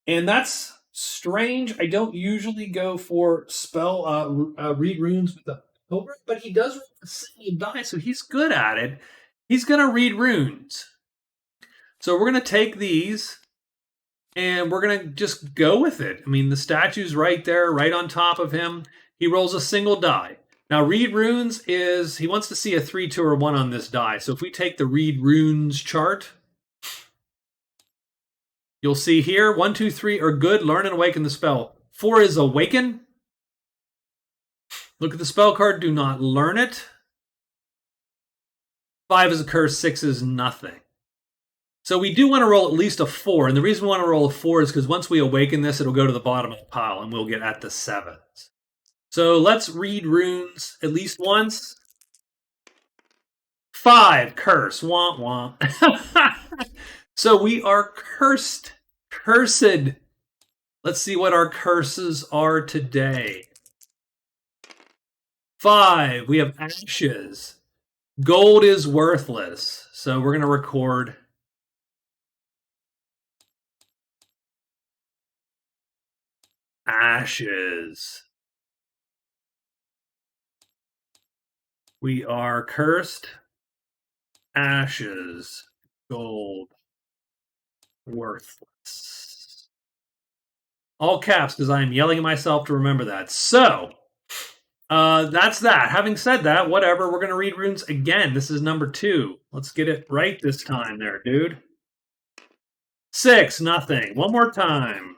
And that's strange. I don't usually go for read runes with the Pilgrim, but he does roll a single die, so he's good at it. He's going to read runes. So we're going to take these, and we're going to just go with it. I mean, the statue's right there, right on top of him. He rolls a single die. Now, read runes is, he wants to see a 3, 2, or 1 on this die. So if we take the read runes chart, you'll see here, 1, 2, 3 are good. Learn and awaken the spell. 4 is awaken. Look at the spell card. Do not learn it. 5 is a curse. 6 is nothing. So we do want to roll at least a 4. And the reason we want to roll a 4 is because once we awaken this, it'll go to the bottom of the pile and we'll get at the 7s. So let's read runes at least once. 5, curse. Womp womp. So we are cursed. Cursed. Let's see what our curses are today. 5, we have ashes. Gold is worthless. So we're going to record ashes. We are cursed. Ashes. Gold. Worthless. All caps because I am yelling at myself to remember that. So, that's that. Having said that, whatever. We're going to read runes again. This is number 2. Let's get it right this time there, dude. 6, nothing. One more time.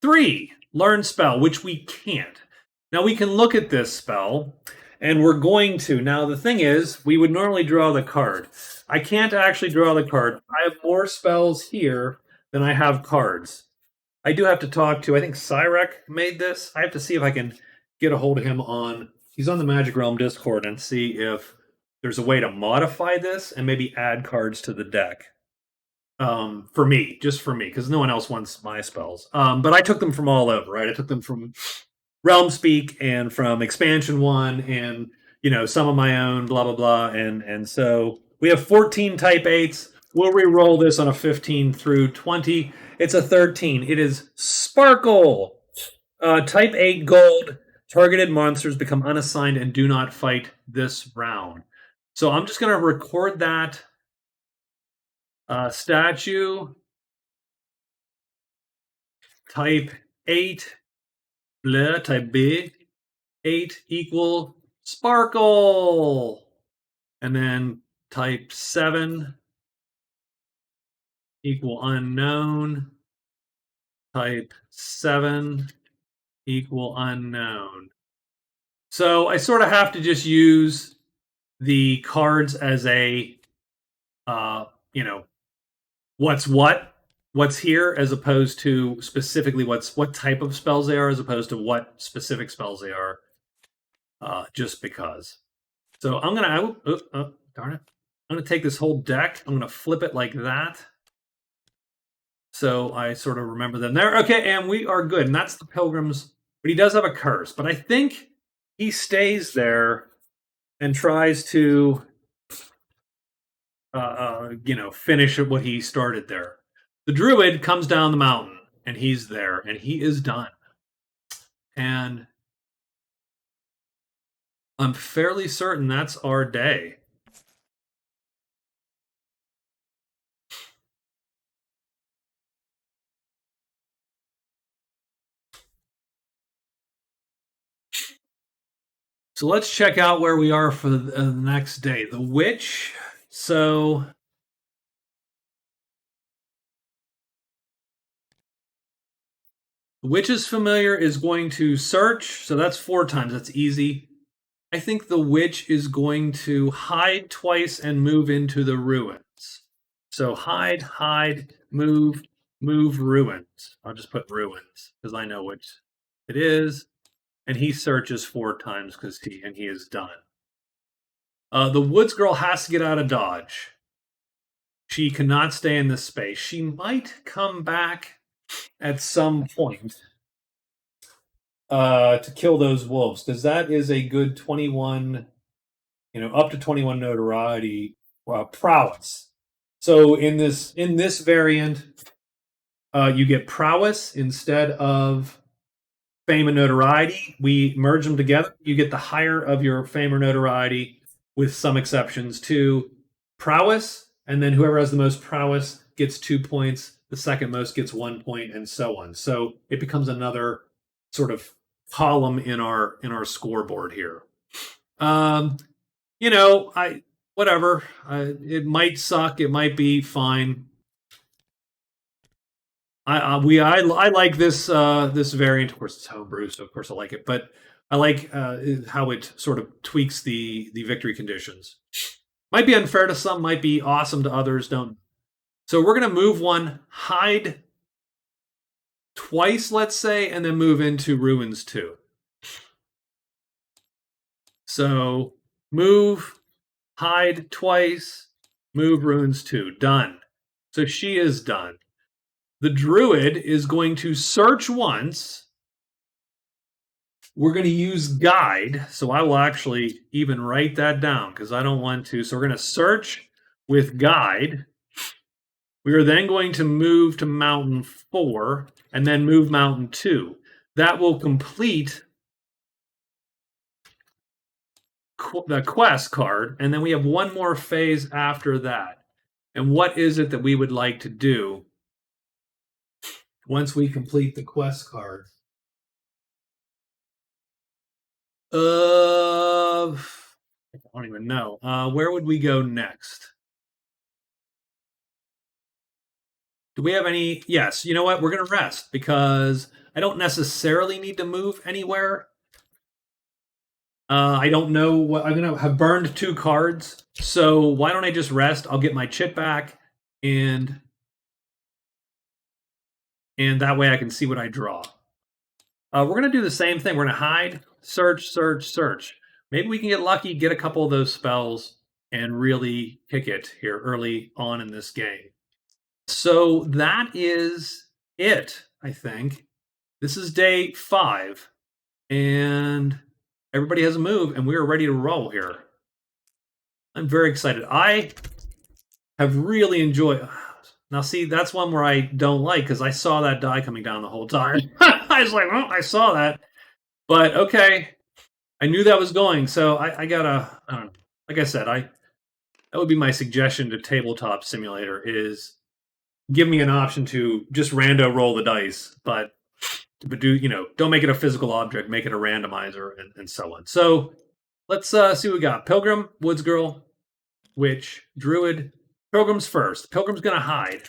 3, learn spell, which we can't. Now, we can look at this spell, and we're going to. Now, the thing is, we would normally draw the card. I can't actually draw the card. I have more spells here than I have cards. I do have to talk to, I think Cyrek made this. I have to see if I can get a hold of him he's on the Magic Realm Discord and see if there's a way to modify this and maybe add cards to the deck. For me, just for me, because no one else wants my spells. But I took them from all over, right? I took them from Realm Speak and from Expansion 1 and, some of my own, blah, blah, blah. And so we have 14 type 8s. We'll re-roll this on a 15 through 20. It's a 13. It is Sparkle. Type 8 gold. Targeted monsters become unassigned and do not fight this round. So I'm just going to record that statue. Type 8. Blah, type B. 8 equal Sparkle. And then type 7 equal unknown. Type 7 equal unknown. So I sort of have to just use the cards as a, you know, what's here, as opposed to specifically what type of spells they are, as opposed to what specific spells they are, just because. So I'm gonna, darn it, I'm gonna take this whole deck. I'm gonna flip it like that, so I sort of remember them there. Okay, and we are good. And that's the Pilgrim's, but he does have a curse. But I think he stays there and tries to, finish what he started there. The Druid comes down the mountain, and he's there, and he is done. And I'm fairly certain that's our day. So let's check out where we are for the next day. The Witch. So the Witch's Familiar is going to search. So that's 4 times. That's easy. I think the Witch is going to hide twice and move into the ruins. So hide, move, ruins. I'll just put ruins because I know which it is. And he searches 4 times because he is done. The Woods Girl has to get out of Dodge. She cannot stay in this space. She might come back at some point to kill those wolves, because that is a good 21, up to 21 notoriety prowess. So in this variant, you get prowess instead of fame and notoriety. We merge them together. You get the higher of your fame or notoriety, with some exceptions to prowess, and then whoever has the most prowess gets 2 points. The second most gets 1 point, and so on. So it becomes another sort of column in our scoreboard here. Whatever. It might suck. It might be fine. I like this variant. Of course, it's homebrew, so of course I like it. But I like how it sort of tweaks the victory conditions. Might be unfair to some, might be awesome to others. Don't. So we're gonna move one, hide twice, let's say, and then move into ruins 2. So move, hide twice, move ruins 2. Done. So she is done. The Druid is going to search once. We're going to use guide. So I will actually even write that down because I don't want to. So we're going to search with guide. We are then going to move to mountain 4 and then move mountain 2. That will complete the quest card. And then we have one more phase after that. And what is it that we would like to do once we complete the quest card? I don't even know. Where would we go next? Do we have any? Yes. You know what? We're going to rest because I don't necessarily need to move anywhere. I don't know what I'm going to have burned 2 cards. So why don't I just rest? I'll get my chit back, and that way I can see what I draw. We're going to do the same thing. We're going to hide, search, search, search. Maybe we can get lucky, get a couple of those spells, and really kick it here early on in this game. So that is it, I think. This is day 5, and everybody has a move, and we are ready to roll here. I'm very excited. I have really enjoyed. Now, see, that's one where I don't like because I saw that die coming down the whole time. I was like, well, I saw that. But okay, I knew that was going. So I gotta, I don't know. Like I said, that would be my suggestion to Tabletop Simulator is give me an option to just rando roll the dice, but don't make it a physical object, make it a randomizer and so on. So let's see what we got. Pilgrim, Woods Girl, Witch, Druid. Pilgrim's first. Pilgrim's going to hide.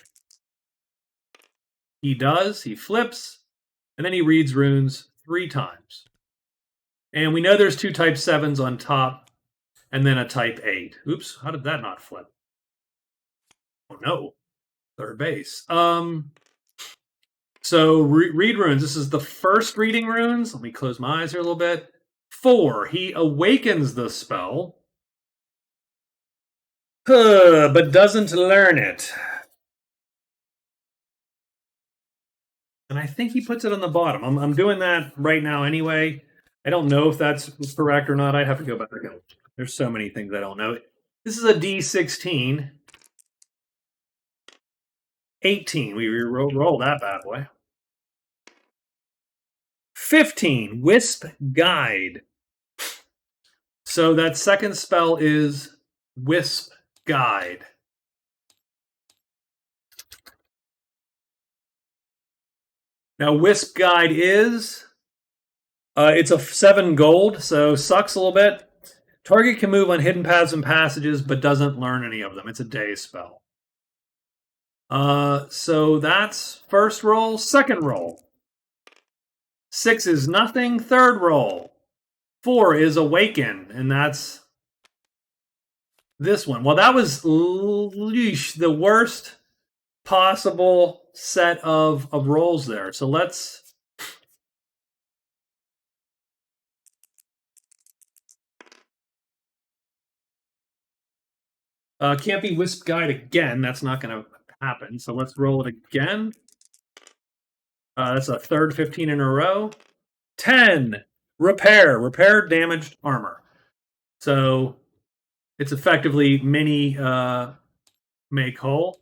He does. He flips. And then he reads runes 3 times. And we know there's 2 type 7s on top. and then a type 8. Oops, how did that not flip? Oh no, third base. So read runes. This is the first reading runes. Let me close my eyes here a little bit. 4. He awakens the spell, but doesn't learn it. And I think he puts it on the bottom. I'm doing that right now anyway. I don't know if that's correct or not. I have to go back. There's so many things I don't know. This is a D16. 18. We roll that bad boy. 15. Wisp Guide. So that second spell is Wisp Guide. Now, Wisp Guide is it's a 7 gold, so sucks a little bit. Target can move on hidden paths and passages, but doesn't learn any of them. It's a day spell. So that's first roll. Second roll. 6 is nothing. Third roll. 4 is Awaken, and that's this one. Well, that was the worst possible set of rolls there. So let's... can't be Wisp Guide again. That's not going to happen. So let's roll it again. That's a third 15 in a row. 10. Repair. Repair damaged armor. So it's effectively mini make whole.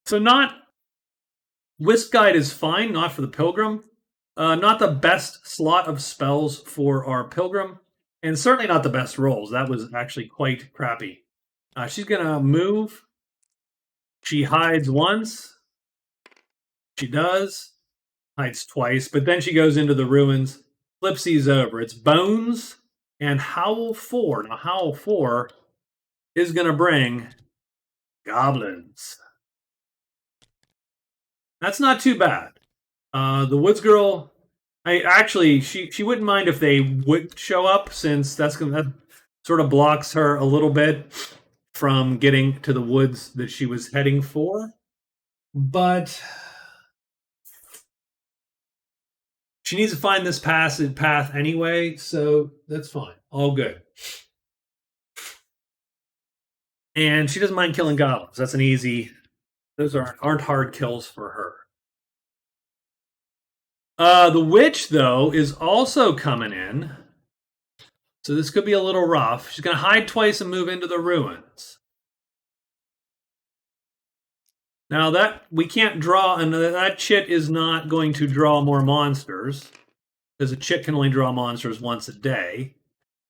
So not... Wisp Guide is fine, not for the Pilgrim. Not the best slot of spells for our Pilgrim. And certainly not the best rolls. That was actually quite crappy. She's going to move. She hides once. She does. Hides twice. But then she goes into the ruins. Flips these over. It's Bones and Howl 4. Now, Howl 4 is going to bring goblins. That's not too bad. The Woods Girl... she wouldn't mind if they would show up, since that sort of blocks her a little bit from getting to the woods that she was heading for. But she needs to find this path anyway, so that's fine. All good. And she doesn't mind killing goblins. That's an easy... Those aren't hard kills for her. The witch, though, is also coming in. So this could be a little rough. She's going to hide twice and move into the ruins. Now that we can't draw, and that chit is not going to draw more monsters, because a chit can only draw monsters once a day.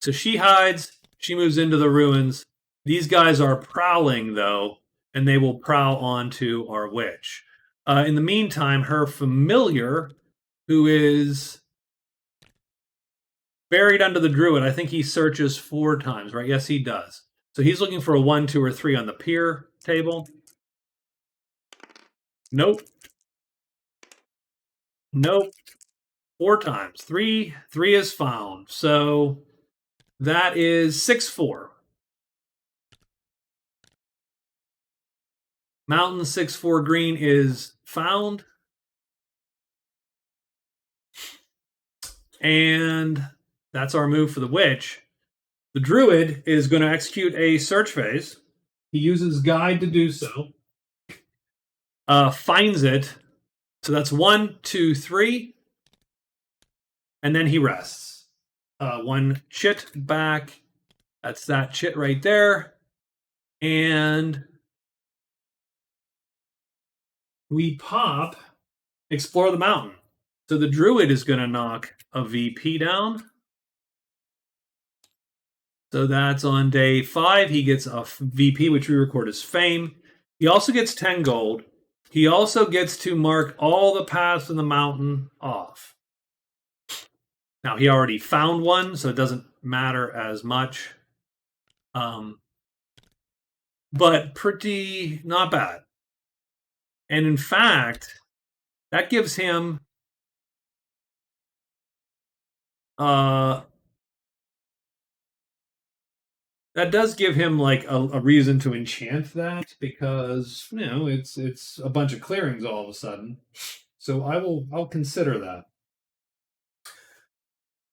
So she hides, she moves into the ruins. These guys are prowling, though, and they will prowl onto our witch. In the meantime, her familiar... who is buried under the Druid. I think he searches 4 times, right? Yes, he does. So he's looking for a 1, 2, or 3 on the pier table. Nope. Nope. 4 times. 3 is found. So that is 6-4. Mountain 6-4 green is found. And that's our move for the witch. The Druid is going to execute a search phase. He uses Guide to do so. Finds it. So that's 1, 2, 3. And then he rests. 1 chit back. That's that chit right there. And we pop Explore the Mountain. So the Druid is going to knock a VP down. So that's on day 5. He gets a VP, which we record as Fame. He also gets 10 gold. He also gets to mark all the paths in the mountain off. Now, he already found one, so it doesn't matter as much. But pretty not bad. And in fact, that gives him Uh, that does give him like a reason to enchant that because it's a bunch of clearings all of a sudden. So I'll consider that.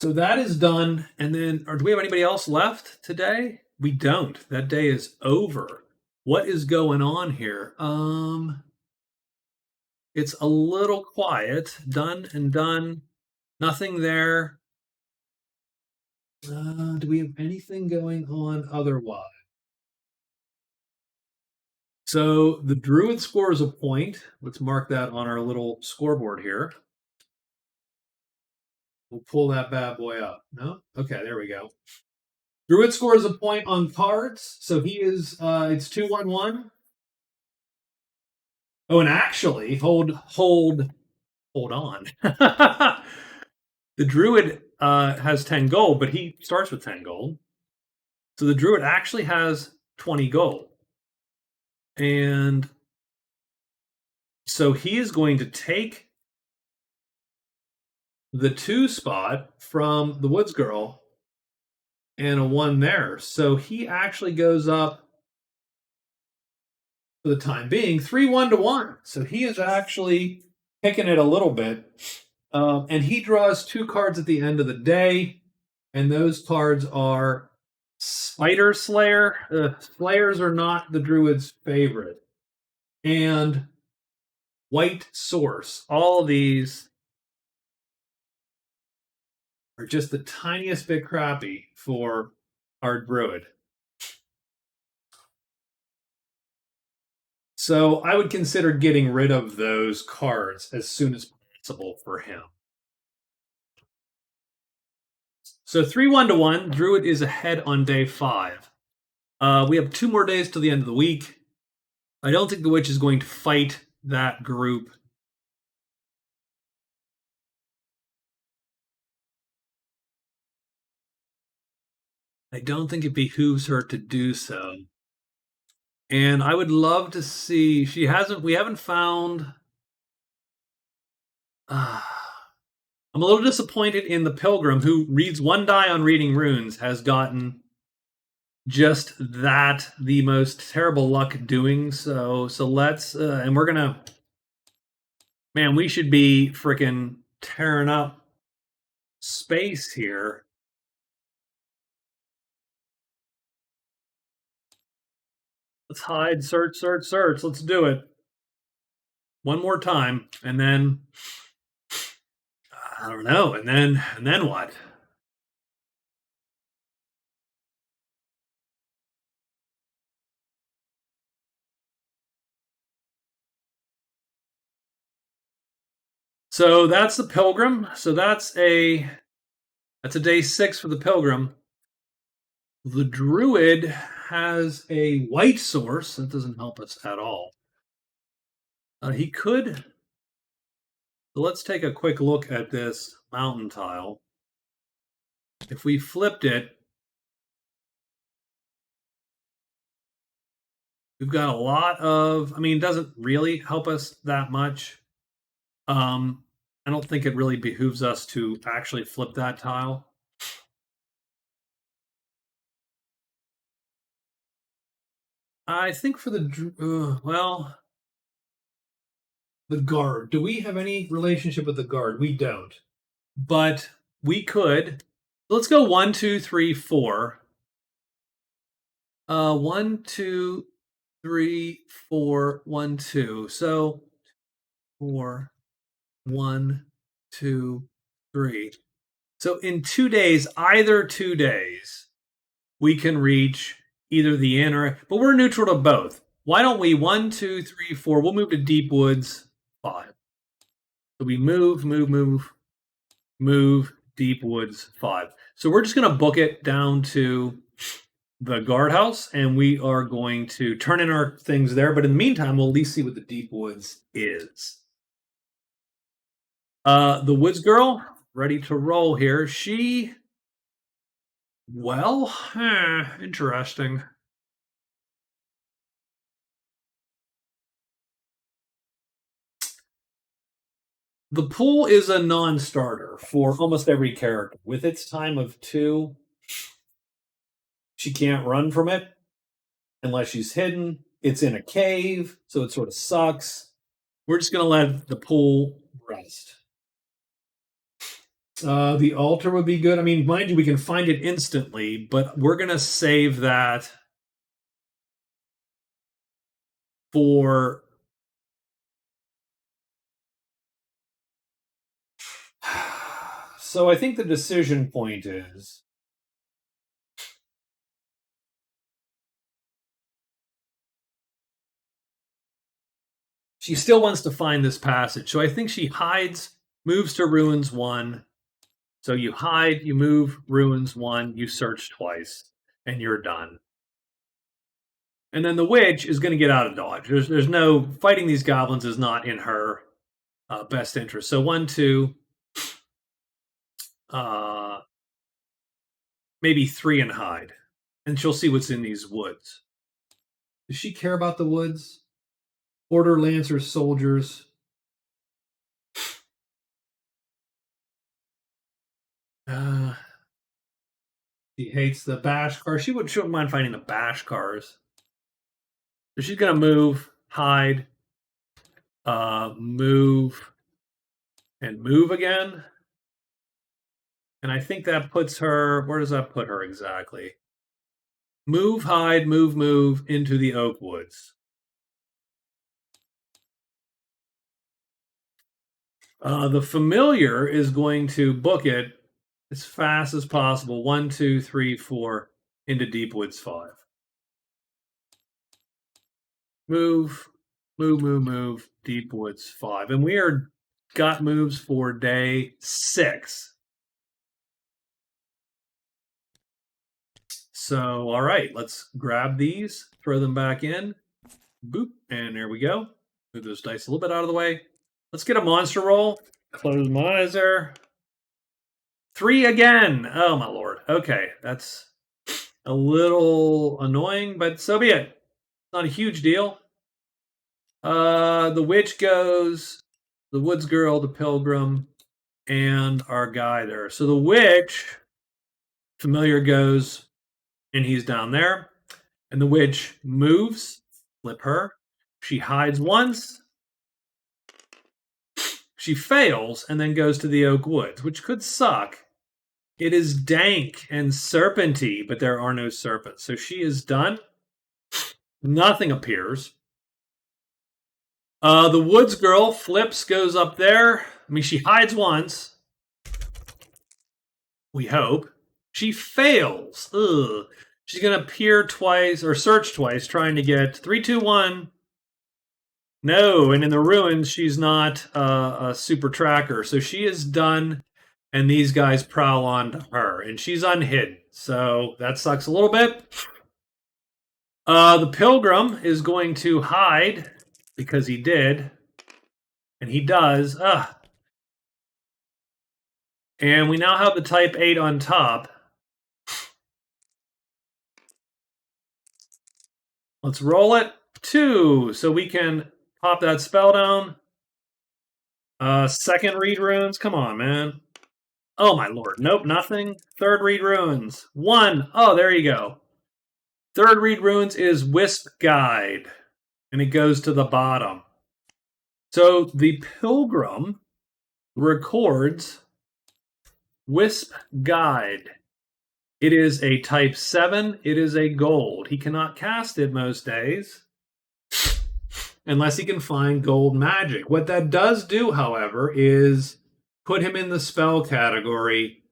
So that is done, and then or do we have anybody else left today? We don't. That day is over. What is going on here? It's a little quiet. Done and done. Nothing there. Do we have anything going on otherwise? So the Druid scores a point. Let's mark that on our little scoreboard here. We'll pull that bad boy up. No? Okay, there we go. Druid scores a point on cards, so he is it's 2-1-1. Oh, and actually, hold on. The Druid has 10 gold, but he starts with 10 gold. So the Druid actually has 20 gold. And so he is going to take the 2 spot from the Woods Girl and a 1 there. So he actually goes up for the time being 3-1-1. So he is actually picking it a little bit. And he draws 2 cards at the end of the day. And those cards are Spider Slayer. Slayers are not the Druid's favorite. And White Source. All of these are just the tiniest bit crappy for our Druid. So I would consider getting rid of those cards as soon as possible for him. So 3-1-1, Druid is ahead on day 5. We have 2 more days till the end of the week. I don't think the witch is going to fight that group. I don't think it behooves her to do so. And I would love to see. We haven't found. I'm a little disappointed in the Pilgrim, who reads 1 die on reading runes, has gotten just that the most terrible luck doing so. So let's, and we're gonna, man, we should be freaking tearing up space here. Let's hide, search, search, search. Let's do it. One more time, and then I don't know, and then what? So that's the Pilgrim. So that's a day 6 for the Pilgrim. The Druid has a white source. That doesn't help us at all. He could. So let's take a quick look at this mountain tile. If we flipped it, we've got a lot of. I mean, it doesn't really help us that much. I don't think it really behooves us to actually flip that tile. I think for the the guard. Do we have any relationship with the guard? We don't. But we could. Let's go 1, 2, 3, 4. 1, 2, 3, 4, 1, 2. So 4, 1, 2, 3. So in 2 days, either 2 days, we can reach either the inn or, but we're neutral to both. Why don't we 1, 2, 3, 4? We'll move to Deep Woods 5. So we move Deep Woods 5. So we're just going to book it down to the guardhouse, and we are going to turn in our things there. But in the meantime, we'll at least see what the Deep Woods is. The Woods Girl, ready to roll here. She, well, interesting. The pool is a non-starter for almost every character. With its time of 2, she can't run from it unless she's hidden. It's in a cave, so it sort of sucks. We're just going to let the pool rest. The altar would be good. I mean, mind you, we can find it instantly, but we're going to save that for... So I think the decision point is... she still wants to find this passage. So I think she hides, moves to ruins 1. So you hide, you move, ruins 1, you search twice, and you're done. And then the witch is going to get out of dodge. There's no... fighting these goblins is not in her best interest. So 1, 2, maybe 3 and hide. And she'll see what's in these woods. Does she care about the woods? Order lancers, soldiers. She hates the bash cars. She wouldn't mind finding the bash cars. So she's going to move, hide, move, and move again. And I think that puts her... where does that put her exactly? Move, hide, move into the oak woods. The familiar is going to book it as fast as possible. 1, 2, 3, 4 into Deep Woods 5. Move, Deep Woods 5. And we are got moves for day 6. So, all right, let's grab these, throw them back in. Boop, and there we go. Move those dice a little bit out of the way. Let's get a monster roll. Close my eyes there. 3 again. Oh, my lord. Okay, that's a little annoying, but so be it. Not a huge deal. The witch goes, the woods girl, the pilgrim, and our guy there. So the witch, familiar goes, and he's down there. And the witch moves, flip her. She hides once. She fails and then goes to the oak woods, which could suck. It is dank and serpenty, but there are no serpents. So she is done. Nothing appears. The woods girl flips, goes up there. I mean, she hides once. We hope. She fails. Ugh. She's going to peer twice, or search twice, trying to get 3, 2, 1. No, and in the ruins, she's not a super tracker. So she is done, and these guys prowl on to her. And she's unhidden, so that sucks a little bit. The pilgrim is going to hide, because he did. And he does. And we now have the type 8 on top. Let's roll it. 2, so we can pop that spell down. Second read runes. Come on, man. Oh, my lord. Nope, nothing. Third read runes. 1. Oh, there you go. Third read runes is Wisp Guide. And it goes to the bottom. So the pilgrim records Wisp Guide. It is a type 7. It is a gold. He cannot cast it most days unless he can find gold magic. What that does do, however, is put him in the spell category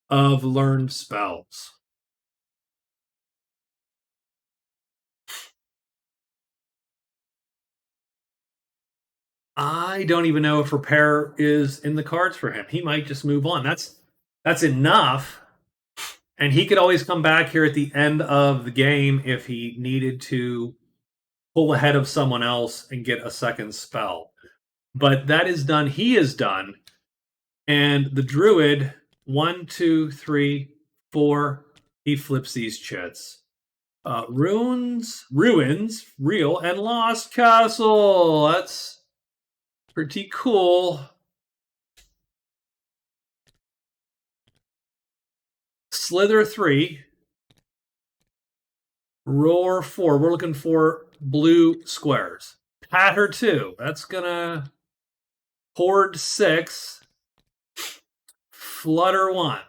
of learned spells. I don't even know if repair is in the cards for him. He might just move on. That's enough. And he could always come back here at the end of the game if he needed to pull ahead of someone else and get a second spell. But that is done. He is done. And the druid, 1, 2, 3, 4, he flips these chits. Ruins, real, and lost castle. That's pretty cool. Slither 3. Roar 4. We're looking for blue squares. Patter 2. That's going to Horde 6. Flutter 1.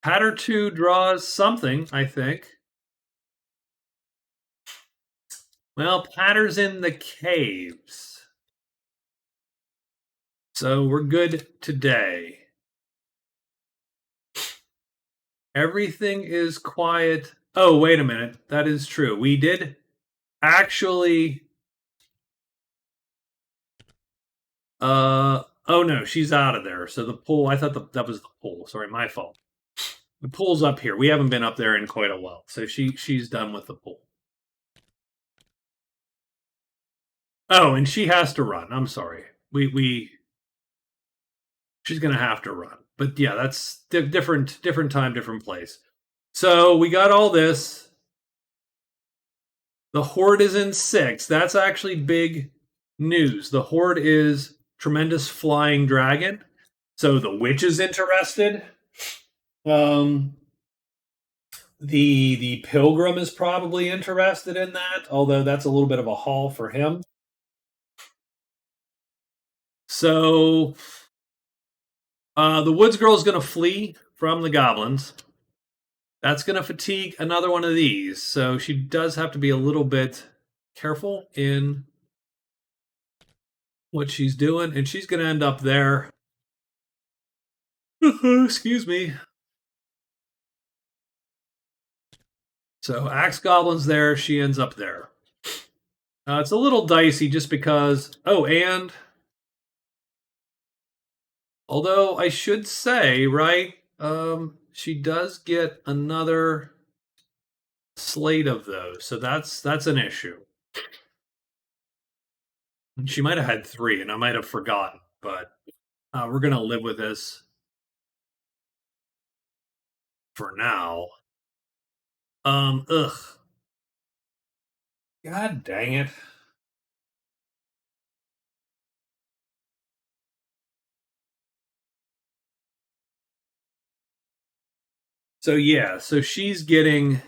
Patter 2 draws something, I think. Well, Patter's in the caves. So we're good today. Everything is quiet. Oh, wait a minute. That is true. We did actually. Oh no, she's out of there. So the pool. I thought that was the pool. Sorry, my fault. The pool's up here. We haven't been up there in quite a while. So she's done with the pool. Oh, and she has to run. I'm sorry. She's gonna have to run. But yeah, that's different time, different place. So we got all this. The Horde is in 6. That's actually big news. The Horde is tremendous flying dragon. So the witch is interested. The Pilgrim is probably interested in that, although that's a little bit of a haul for him. So the Woods Girl is going to flee from the goblins. That's going to fatigue another one of these. So she does have to be a little bit careful in what she's doing. And she's going to end up there. Excuse me. So Axe Goblin's there. She ends up there. It's a little dicey just because... Oh, and... Although I should say, right, she does get another slate of those, so that's an issue. She might have had 3, and I might have forgotten, but we're gonna live with this for now. Ugh. God dang it. So yeah, so she's getting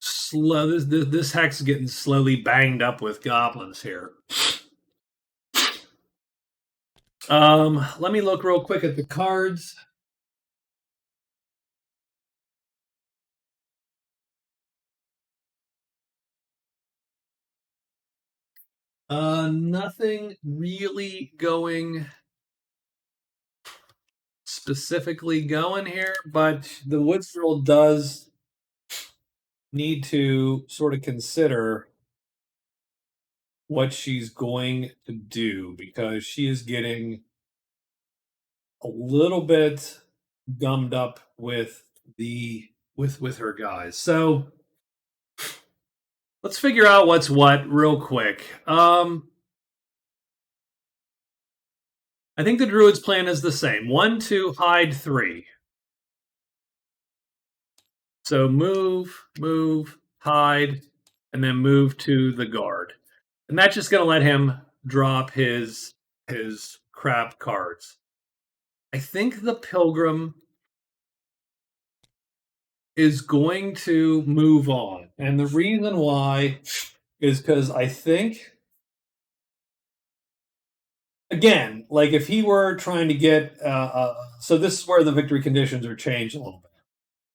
slow. This hex is getting slowly banged up with goblins here. Let me look real quick at the cards. Nothing really going specifically going here, but the Woods Girl does need to sort of consider what she's going to do because she is getting a little bit gummed up with with her guys. So let's figure out what's what real quick. I think the Druid's plan is the same. 1, 2, hide 3. So move, hide, and then move to the guard. And that's just going to let him drop his crap cards. I think the Pilgrim is going to move on. And the reason why is because I think, again, like if he were trying to get, so this is where the victory conditions are changed a little bit.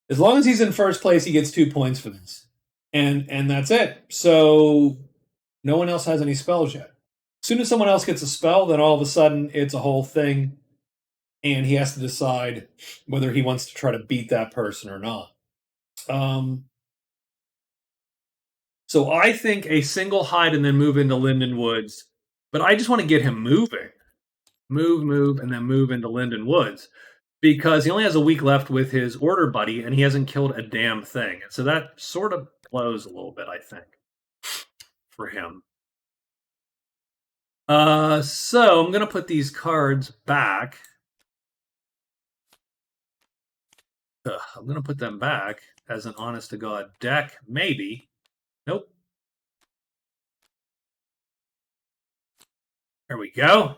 As long as he's in first place, he gets 2 points for this. And that's it. So no one else has any spells yet. As soon as someone else gets a spell, then all of a sudden it's a whole thing. And he has to decide whether he wants to try to beat that person or not. So I think a single hide and then move into Linden Woods. But I just want to get him moving. Move, and then move into Linden Woods. Because he only has a week left with his order buddy, and he hasn't killed a damn thing. So that sort of blows a little bit, I think, for him. So I'm going to put these cards back. I'm going to put them back as an honest-to-God deck. Maybe. Nope. There we go.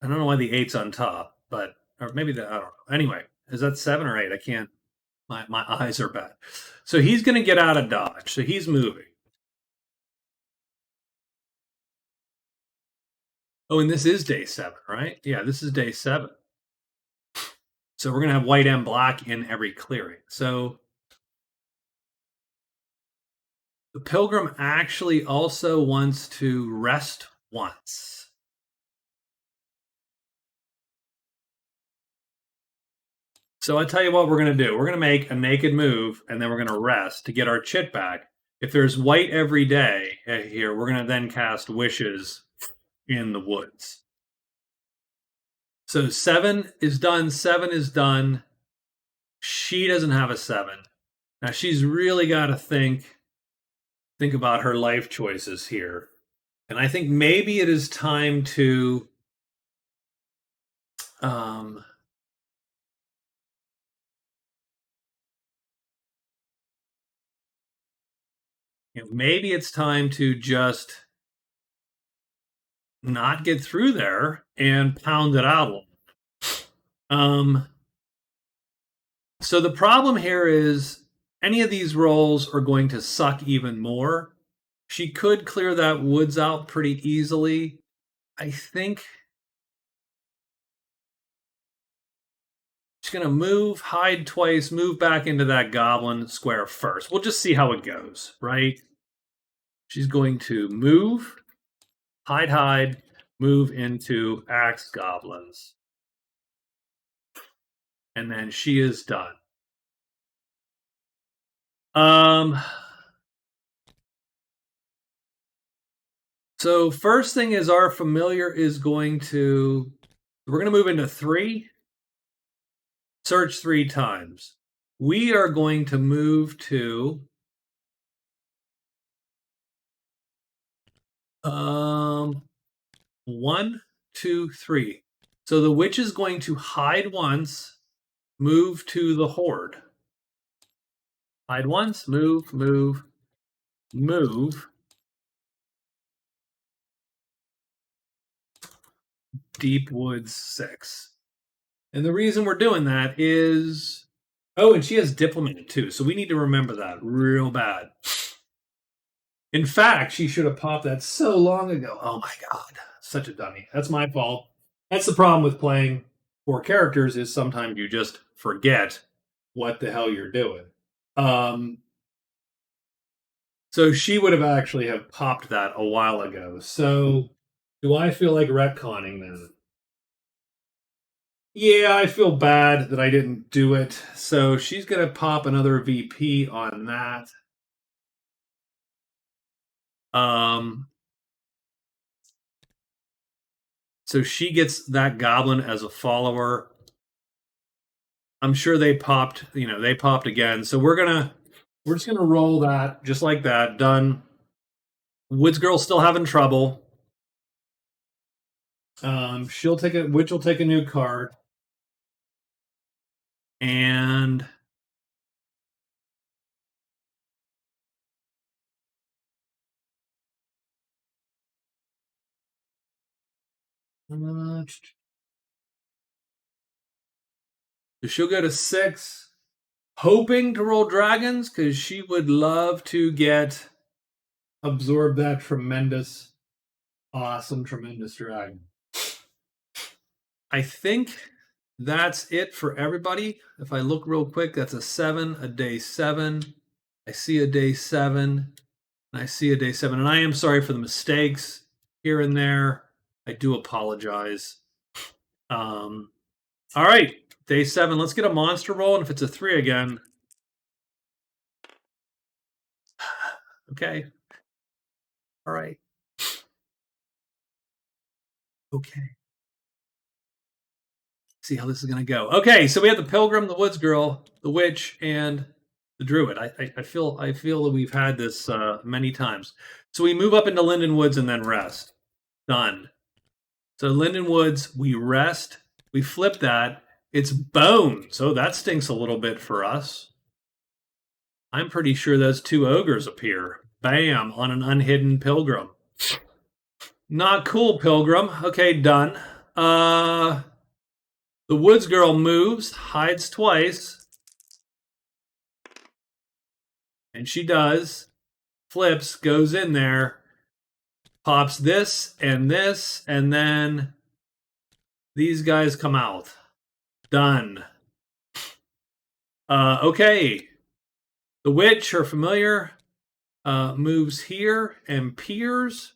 I don't know why the 8's on top, but or maybe I don't know. Anyway, is that 7 or 8? I can't. My eyes are bad. So he's going to get out of dodge. So he's moving. Oh, and this is day 7, right? Yeah, this is day 7. So we're going to have white and black in every clearing. So the Pilgrim actually also wants to rest once. So I tell you what we're going to do. We're going to make a naked move, and then we're going to rest to get our chit back. If there's white every day here, we're going to then cast Wishes in the woods. So 7 is done. 7 is done. She doesn't have a 7. Now she's really got to think about her life choices here. And I think maybe it is time to maybe it's time to just not get through there and pound it out. So the problem here is any of these rolls are going to suck even more. She could clear that woods out pretty easily. I think she's going to move, hide twice, move back into that goblin square first. We'll just see how it goes, right? She's going to move, hide, move into axe goblins. And then she is done. So first thing is our familiar is going to, we're going to move into 3, search 3 times. We are going to move to 1, 2, 3. So the witch is going to hide once, move to the horde. Hide once, move. Deep Woods 6. And the reason we're doing that is, oh, and she has Diplomat too, so we need to remember that real bad. In fact, she should have popped that so long ago. Oh my god, such a dummy. That's my fault. That's the problem with playing 4 characters is sometimes you just forget what the hell you're doing. So she would have actually have popped that a while ago. So do I feel like retconning that? Yeah, I feel bad that I didn't do it. So she's going to pop another VP on that. So she gets that goblin as a follower. I'm sure they popped, they popped again. So we're just gonna roll that just like that. Done. Woods Girl's still having trouble. Witch will take a new card. And she'll go to 6, hoping to roll dragons because she would love to absorb that tremendous, awesome, tremendous dragon. I think that's it for everybody. If I look real quick, that's a 7, a day 7. I see a day 7, and I see a day 7. And I am sorry for the mistakes here and there. I do apologize. All right, day 7. Let's get a monster roll, and if it's a 3 again. Okay. All right. Okay. See how this is going to go. Okay, so we have the Pilgrim, the Woods Girl, the Witch, and the Druid. I feel that we've had this many times. So we move up into Linden Woods and then rest. Done. So Linden Woods, we rest. We flip that. It's bone. So that stinks a little bit for us. I'm pretty sure those 2 ogres appear. Bam, on an unhidden Pilgrim. Not cool, Pilgrim. Okay, done. The woods girl moves, hides twice, and she does. Flips, goes in there, pops this, and then these guys come out. Done. Okay. The witch, her familiar, moves here and peers.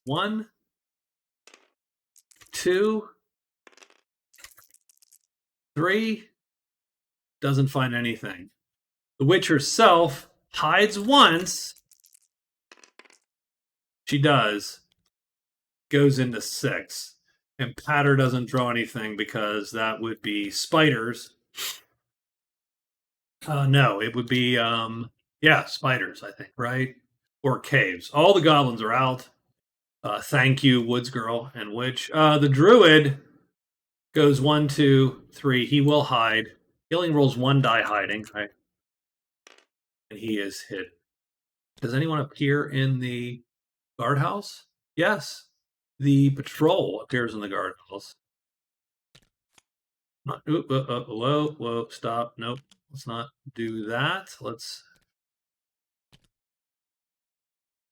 1, 2, 3. Doesn't find anything. The witch herself hides once. She does. Goes into 6. And Patter doesn't draw anything because that would be spiders. No, it would be spiders, I think, right? Or caves. All the goblins are out. Thank you, Woods Girl and Witch. The Druid goes 1, 2, 3. He will hide. He only rolls 1 die hiding, right? And he is hit. Does anyone appear in the guardhouse? Yes. The patrol appears in the guardhouse. Whoa, stop. Nope. Let's not do that.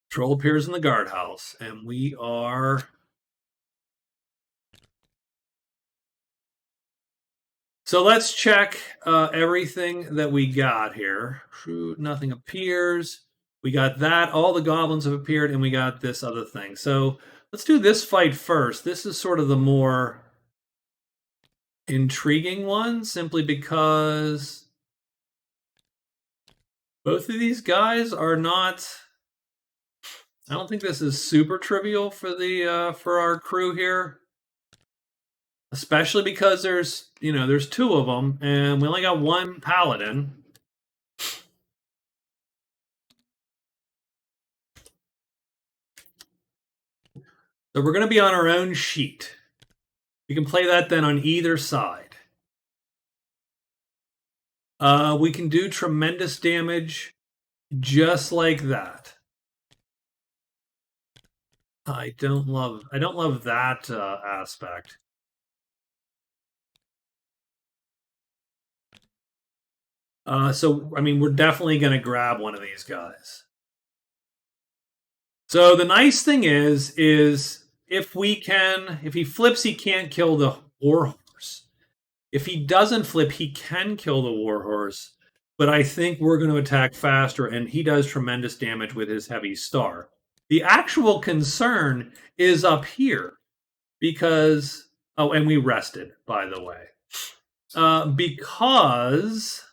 Patrol appears in the guardhouse, and we are... So let's check everything that we got here. Nothing appears. We got that. All the goblins have appeared, and we got this other thing. So let's do this fight first. This is sort of the more intriguing one, simply because both of these guys are not... I don't think this is super trivial for our crew here. Especially because there's 2 of them, and we only got 1 paladin. So we're going to be on our own sheet. We can play that then on either side. We can do tremendous damage just like that. I don't love that aspect. So, I mean, we're definitely going to grab one of these guys. So the nice thing is if he flips, he can't kill the warhorse. If he doesn't flip, he can kill the warhorse. But I think we're going to attack faster, and he does tremendous damage with his heavy star. The actual concern is up here because... Oh, and we rested, by the way. Because...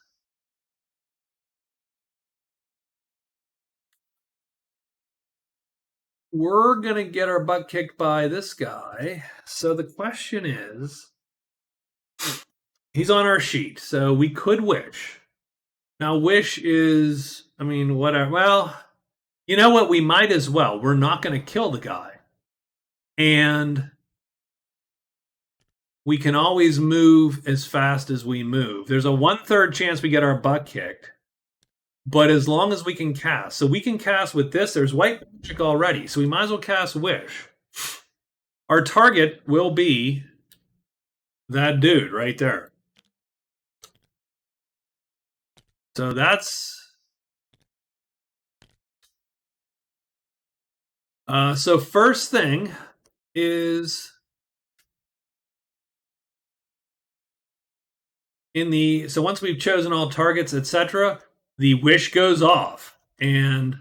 we're going to get our butt kicked by this guy. So the question is... he's on our sheet, so we could wish. Now, wish is... I mean, whatever. Well, you know what? We might as well. We're not going to kill the guy. And we can always move as fast as we move. There's a 1/3 chance we get our butt kicked. But as long as we can cast. So we can cast with this. There's white magic already. So we might as well cast Wish. Our target will be that dude right there. So that's... so first thing is... so once we've chosen all targets, etc., the wish goes off. And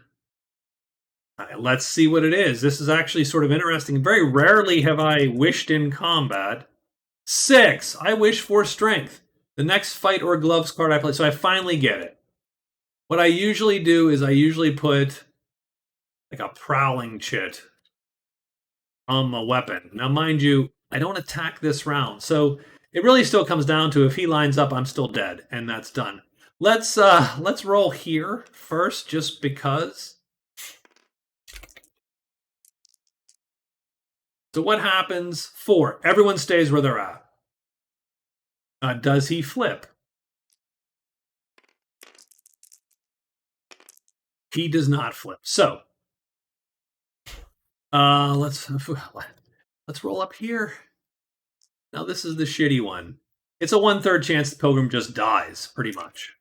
let's see what it is. This is actually sort of interesting. Very rarely have I wished in combat. 6. I wish for strength. The next fight or gloves card I play. So I finally get it. What I usually do is I usually put like a prowling chit on my weapon. Now, mind you, I don't attack this round. So it really still comes down to if he lines up, I'm still dead. And that's done. Let's roll here first, just because. So what happens? 4. Everyone stays where they're at. Does he flip? He does not flip. So let's roll up here. Now this is the shitty one. It's a 1/3 chance the Pilgrim just dies, pretty much.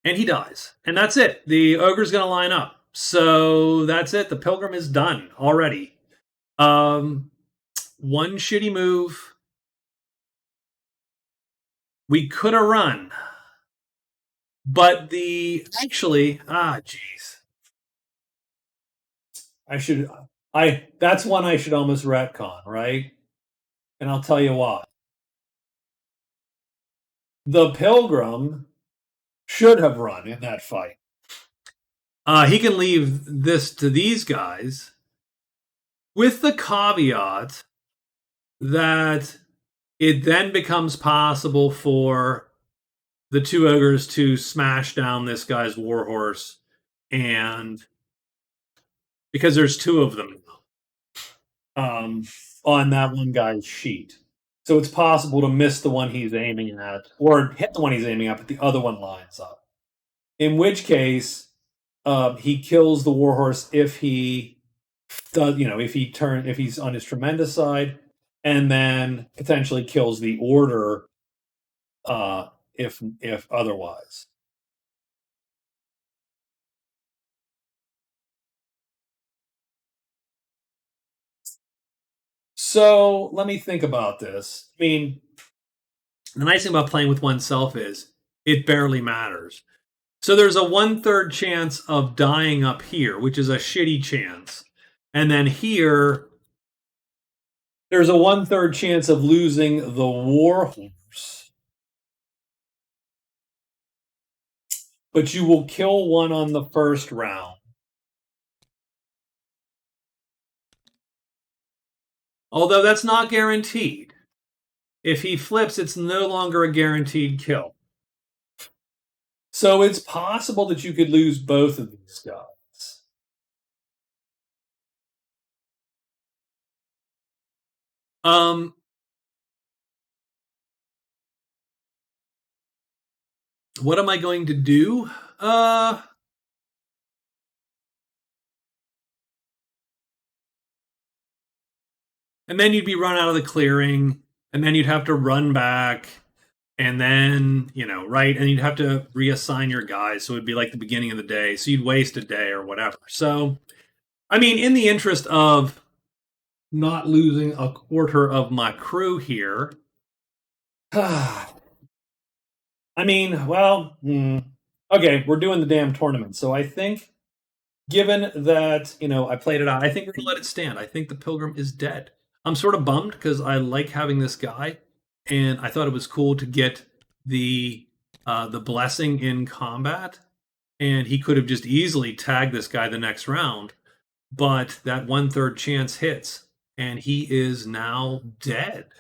And he dies. And that's it. The Ogre's going to line up. So that's it. The Pilgrim is done already. One shitty move. We could have run. But actually, jeez. That's one I should almost retcon, right? And I'll tell you why. The Pilgrim should have run in that fight. He can leave this to these guys with the caveat that it then becomes possible for the two ogres to smash down this guy's warhorse, and because there's two of them on that one guy's sheet. So it's possible to miss the one he's aiming at, or hit the one he's aiming at, but the other one lines up. In which case, he kills the warhorse if he does, if he's on his tremendous side, and then potentially kills the order if otherwise. So let me think about this. I mean, the nice thing about playing with oneself is it barely matters. So there's a 1/3 chance of dying up here, which is a shitty chance. And then here, there's a 1/3 chance of losing the warhorse. But you will kill one on the first round. Although that's not guaranteed. If he flips, it's no longer a guaranteed kill. So it's possible that you could lose both of these guys. What am I going to do? And then you'd be run out of the clearing, and then you'd have to run back, and then, right? And you'd have to reassign your guys. So it'd be like the beginning of the day. So you'd waste a day or whatever. So, I mean, in the interest of not losing a quarter of my crew here, I mean, well, okay, we're doing the damn tournament. So I think, given that, I played it out, I think we're going to let it stand. I think the Pilgrim is dead. I'm sort of bummed because I like having this guy, and I thought it was cool to get the blessing in combat, and he could have just easily tagged this guy the next round, but that 1/3 chance hits, and he is now dead.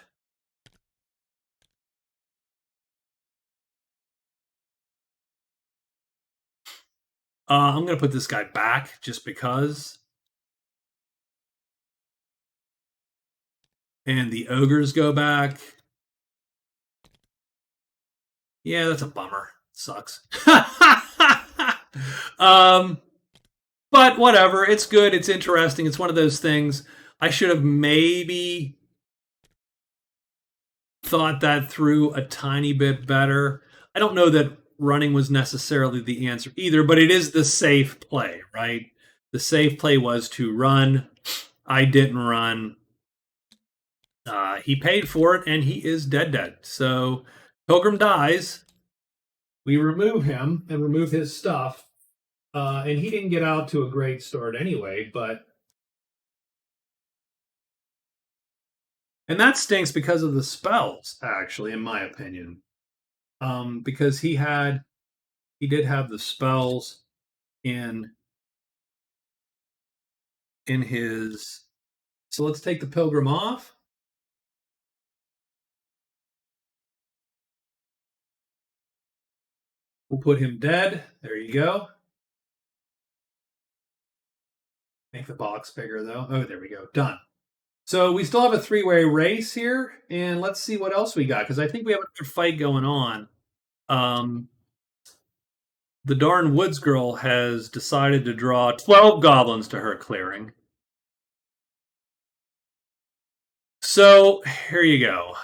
I'm going to put this guy back just because. And the ogres go back. Yeah, that's a bummer. Sucks. But whatever. It's good. It's interesting. It's one of those things. I should have maybe thought that through a tiny bit better. I don't know that running was necessarily the answer either, but it is the safe play, right? The safe play was to run. I didn't run. He paid for it, and he is dead. So Pilgrim dies. We remove him and remove his stuff. And he didn't get out to a great start anyway, but. And that stinks because of the spells, actually, in my opinion. Because he did have the spells in his. So let's take the Pilgrim off. We'll put him dead. There you go. Make the box bigger, though. Oh, there we go. Done. So we still have a 3-way race here, and let's see what else we got, because I think we have a good fight going on. The darn Woods girl has decided to draw 12 goblins to her clearing. So here you go.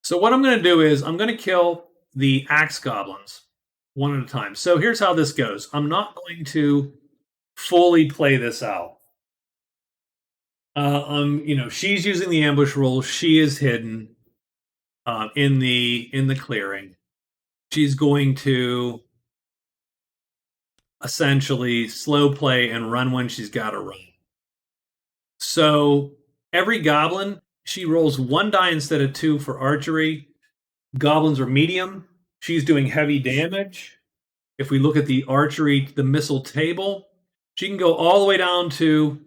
So what I'm going to do is I'm going to kill the axe goblins one at a time. So here's how this goes. I'm not going to fully play this out. She's using the ambush rule. She is hidden in the clearing. She's going to essentially slow play and run when she's got to run. So every goblin, she rolls 1 die instead of 2 for archery. Goblins are medium. She's doing heavy damage. If we look at the archery, the missile table, she can go all the way down to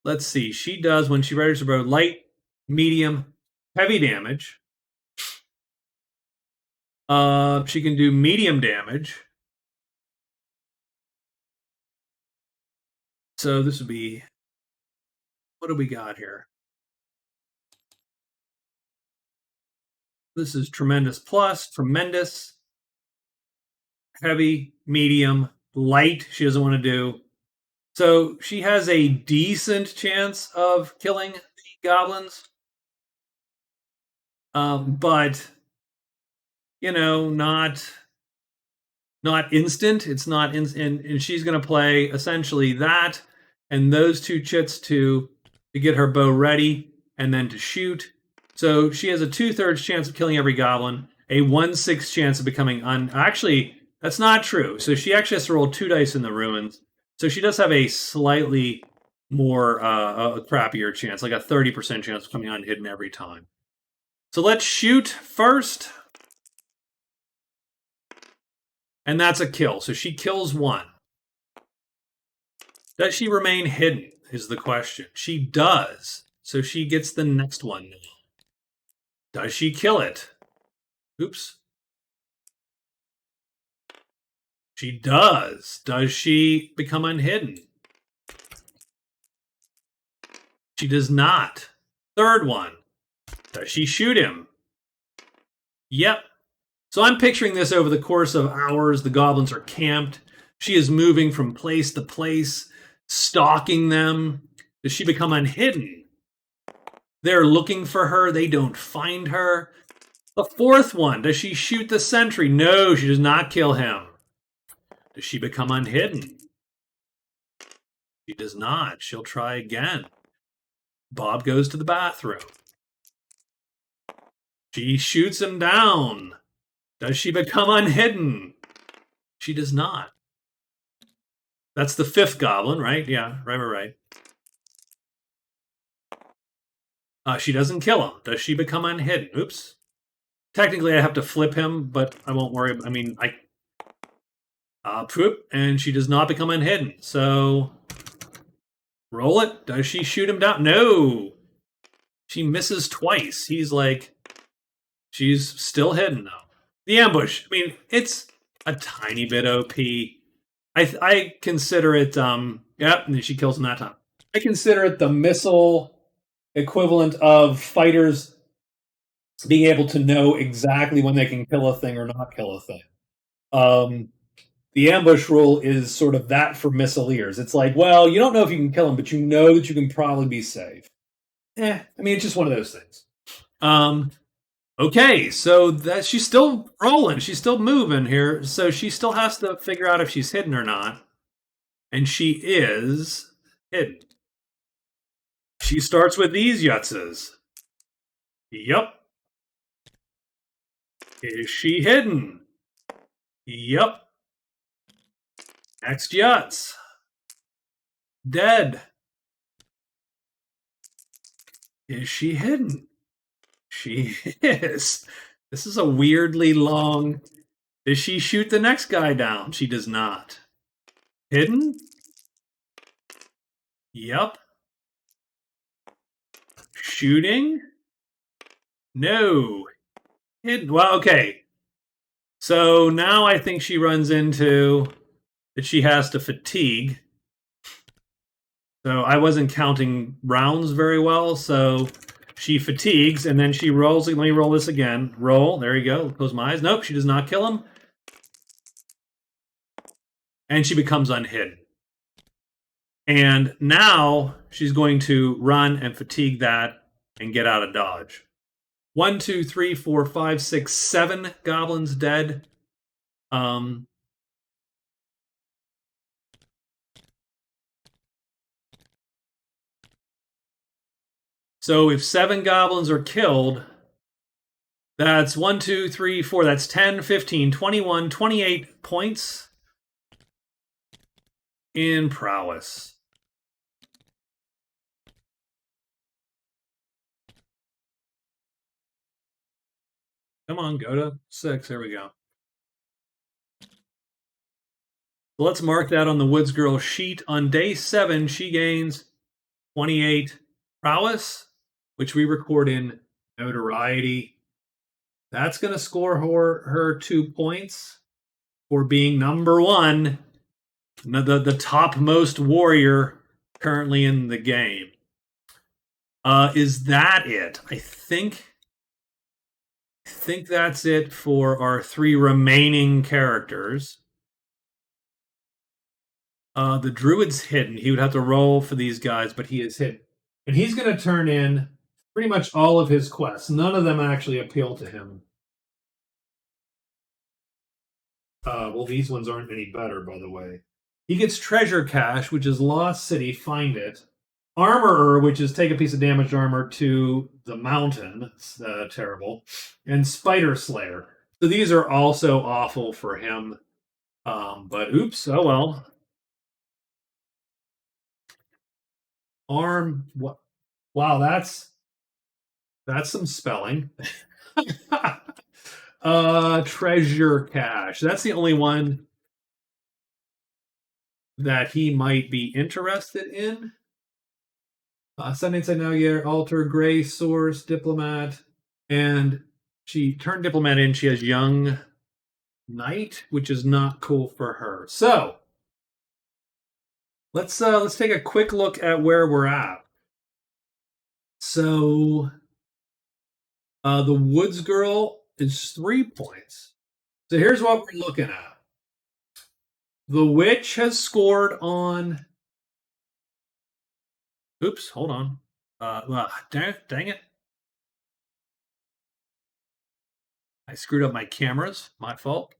let's see. She does, when she registers about light, medium, heavy damage. She can do medium damage. So this would be, what do we got here? This is tremendous plus, tremendous, heavy, medium, light. She doesn't want to do. So she has a decent chance of killing the goblins. But not instant. It's not and she's going to play essentially that and those 2 chits to get her bow ready and then to shoot. So she has a 2/3 chance of killing every goblin, a 1/6 chance of becoming Actually, that's not true. So she actually has to roll 2 dice in the ruins. So she does have a slightly more a crappier chance, like a 30% chance of coming unhidden every time. So let's shoot first. And that's a kill. So she kills 1. Does she remain hidden is the question. She does. So she gets the next one now. Does she kill it? Oops. She does. Does she become unhidden? She does not. Third one. Does she shoot him? Yep. So I'm picturing this over the course of hours. The goblins are camped. She is moving from place to place, stalking them. Does she become unhidden? They're looking for her. They don't find her. The fourth one. Does she shoot the sentry? No, she does not kill him. Does she become unhidden? She does not. She'll try again. Bob goes to the bathroom. She shoots him down. Does she become unhidden? She does not. That's the 5th goblin, right? Yeah, right. She doesn't kill him. Does she become unhidden? Oops. Technically, I have to flip him, but I won't worry. I mean, and she does not become unhidden. So, roll it. Does she shoot him down? No. She misses twice. She's still hidden, though. The ambush. I mean, it's a tiny bit OP. I consider it, yep, and she kills him that time. I consider it the missile equivalent of fighters being able to know exactly when they can kill a thing or not kill a thing. The ambush rule is sort of that for missileers. It's like, well, you don't know if you can kill them, but you know that you can probably be safe. I mean, it's just one of those things. Okay, so that she's still rolling. She's still moving here. So she still has to figure out if she's hidden or not. And she is hidden. She starts with these yutzes. Yep. Is she hidden? Yep. Next yuts. Dead. Is she hidden? She is. This is a weirdly long. Does she shoot the next guy down? She does not. Hidden? Yep. Shooting? No. Hidden. Well, okay. So now I think she runs into that she has to fatigue. So I wasn't counting rounds very well. So She fatigues, and then she rolls. Let me roll this again. Roll. There you go. Close my eyes. Nope, she does not kill him. And she becomes unhidden. And now she's going to run and fatigue that and get out of dodge. 1, 2, 3, 4, 5, 6, 7 goblins dead. So if 7 goblins are killed, that's 1, 2, 3, 4. That's 10, 15, 21, 28 points in prowess. Come on, go to 6. There we go. So let's mark that on the Woods Girl sheet. On day 7, she gains 28 prowess, which we record in notoriety. That's going to score her 2 points for being number 1, the topmost warrior currently in the game. Is that it? I think that's it for our 3 remaining characters. The Druid's hidden. He would have to roll for these guys, but he is hidden. And he's going to turn in pretty much all of his quests. None of them actually appeal to him. Well, these ones aren't any better, by the way. He gets Treasure Cache, which is Lost City, find it. Armorer, which is take a piece of damaged armor to the mountain. It's terrible. And Spider Slayer. So these are also awful for him. But oops, oh well. Arm, what? Wow, that's some spelling. Treasure Cache. That's the only one that he might be interested in. Sunday now, yeah, Altar, Gray Source, Diplomat, and she turned Diplomat in. She has Young Knight, which is not cool for her. So let's take a quick look at where we're at. So the Woods Girl is 3 points. So here's what we're looking at. The Witch has scored on. Oops, hold on. Dang it. I screwed up my cameras. My fault.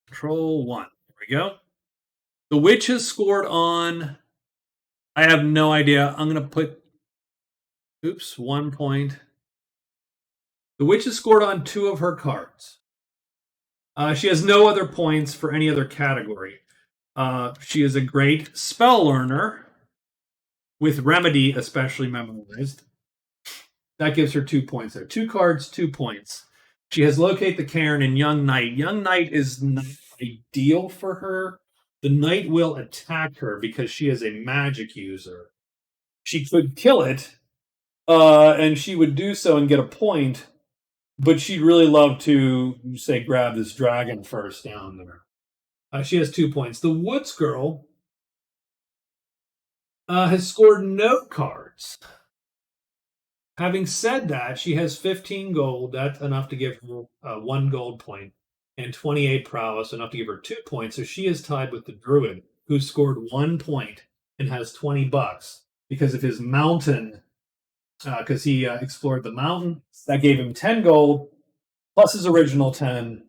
Control 1. There we go. The Witch has scored on. I have no idea. I'm going to put. Oops, 1 point. The Witch has scored on 2 of her cards. She has no other points for any other category. She is a great spell learner, with Remedy especially memorized. That gives her 2 points there. 2 cards, 2 points. She has Locate the Cairn and Young Knight. Young Knight is not ideal for her. The Knight will attack her because she is a magic user. She could kill it, and she would do so and get a point, but she'd really love to, say, grab this dragon first down there. She has 2 points. The Woods Girl has scored no cards. Having said that, she has 15 gold. That's enough to give her 1 gold point, and 28 prowess, enough to give her 2 points. So she is tied with the Druid, who scored 1 point and has 20 bucks because of his mountain, because he explored the mountain. That gave him 10 gold, plus his original 10,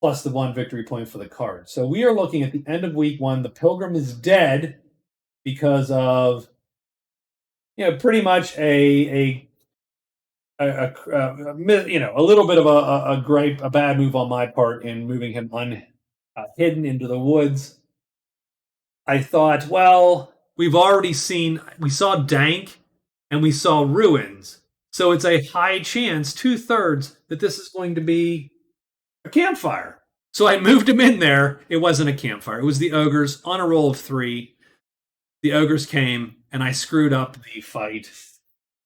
plus the 1 victory point for the card. So we are looking at the end of week 1. The Pilgrim is dead because of, pretty much a little bit of a bad move on my part in moving him hidden into the woods. I thought, well, we saw Dank and we saw Ruins. So it's a high chance, 2/3, that this is going to be a campfire. So I moved him in there. It wasn't a campfire. It was the ogres on a roll of 3. The ogres came, and I screwed up the fight.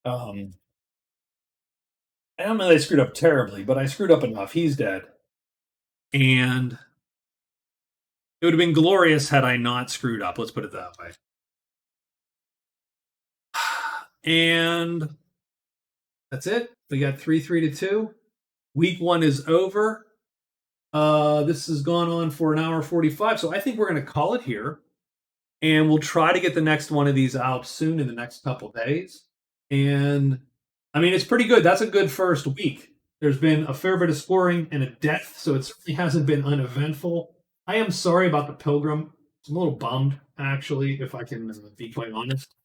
I don't know that I screwed up terribly, but I screwed up enough. He's dead. And it would have been glorious had I not screwed up. Let's put it that way. And that's it. We got 3-3-2. Week 1 is over. This has gone on for an hour 45, so I think we're going to call it here, and we'll try to get the next one of these out soon in the next couple days. And I mean, it's pretty good. That's a good first week. There's been a fair bit of scoring and a death, so it certainly hasn't been uneventful. I am sorry about the Pilgrim. I'm a little bummed, actually, if I can be quite honest.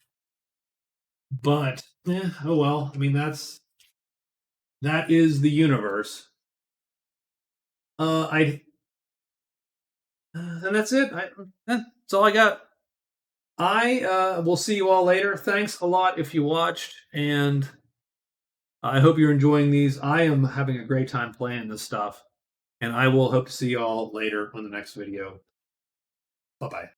But oh well. I mean, that is the universe. I and that's it. That's all I got. I will see you all later. Thanks a lot if you watched, and I hope you're enjoying these. I am having a great time playing this stuff, and I will hope to see you all later on the next video. Bye bye.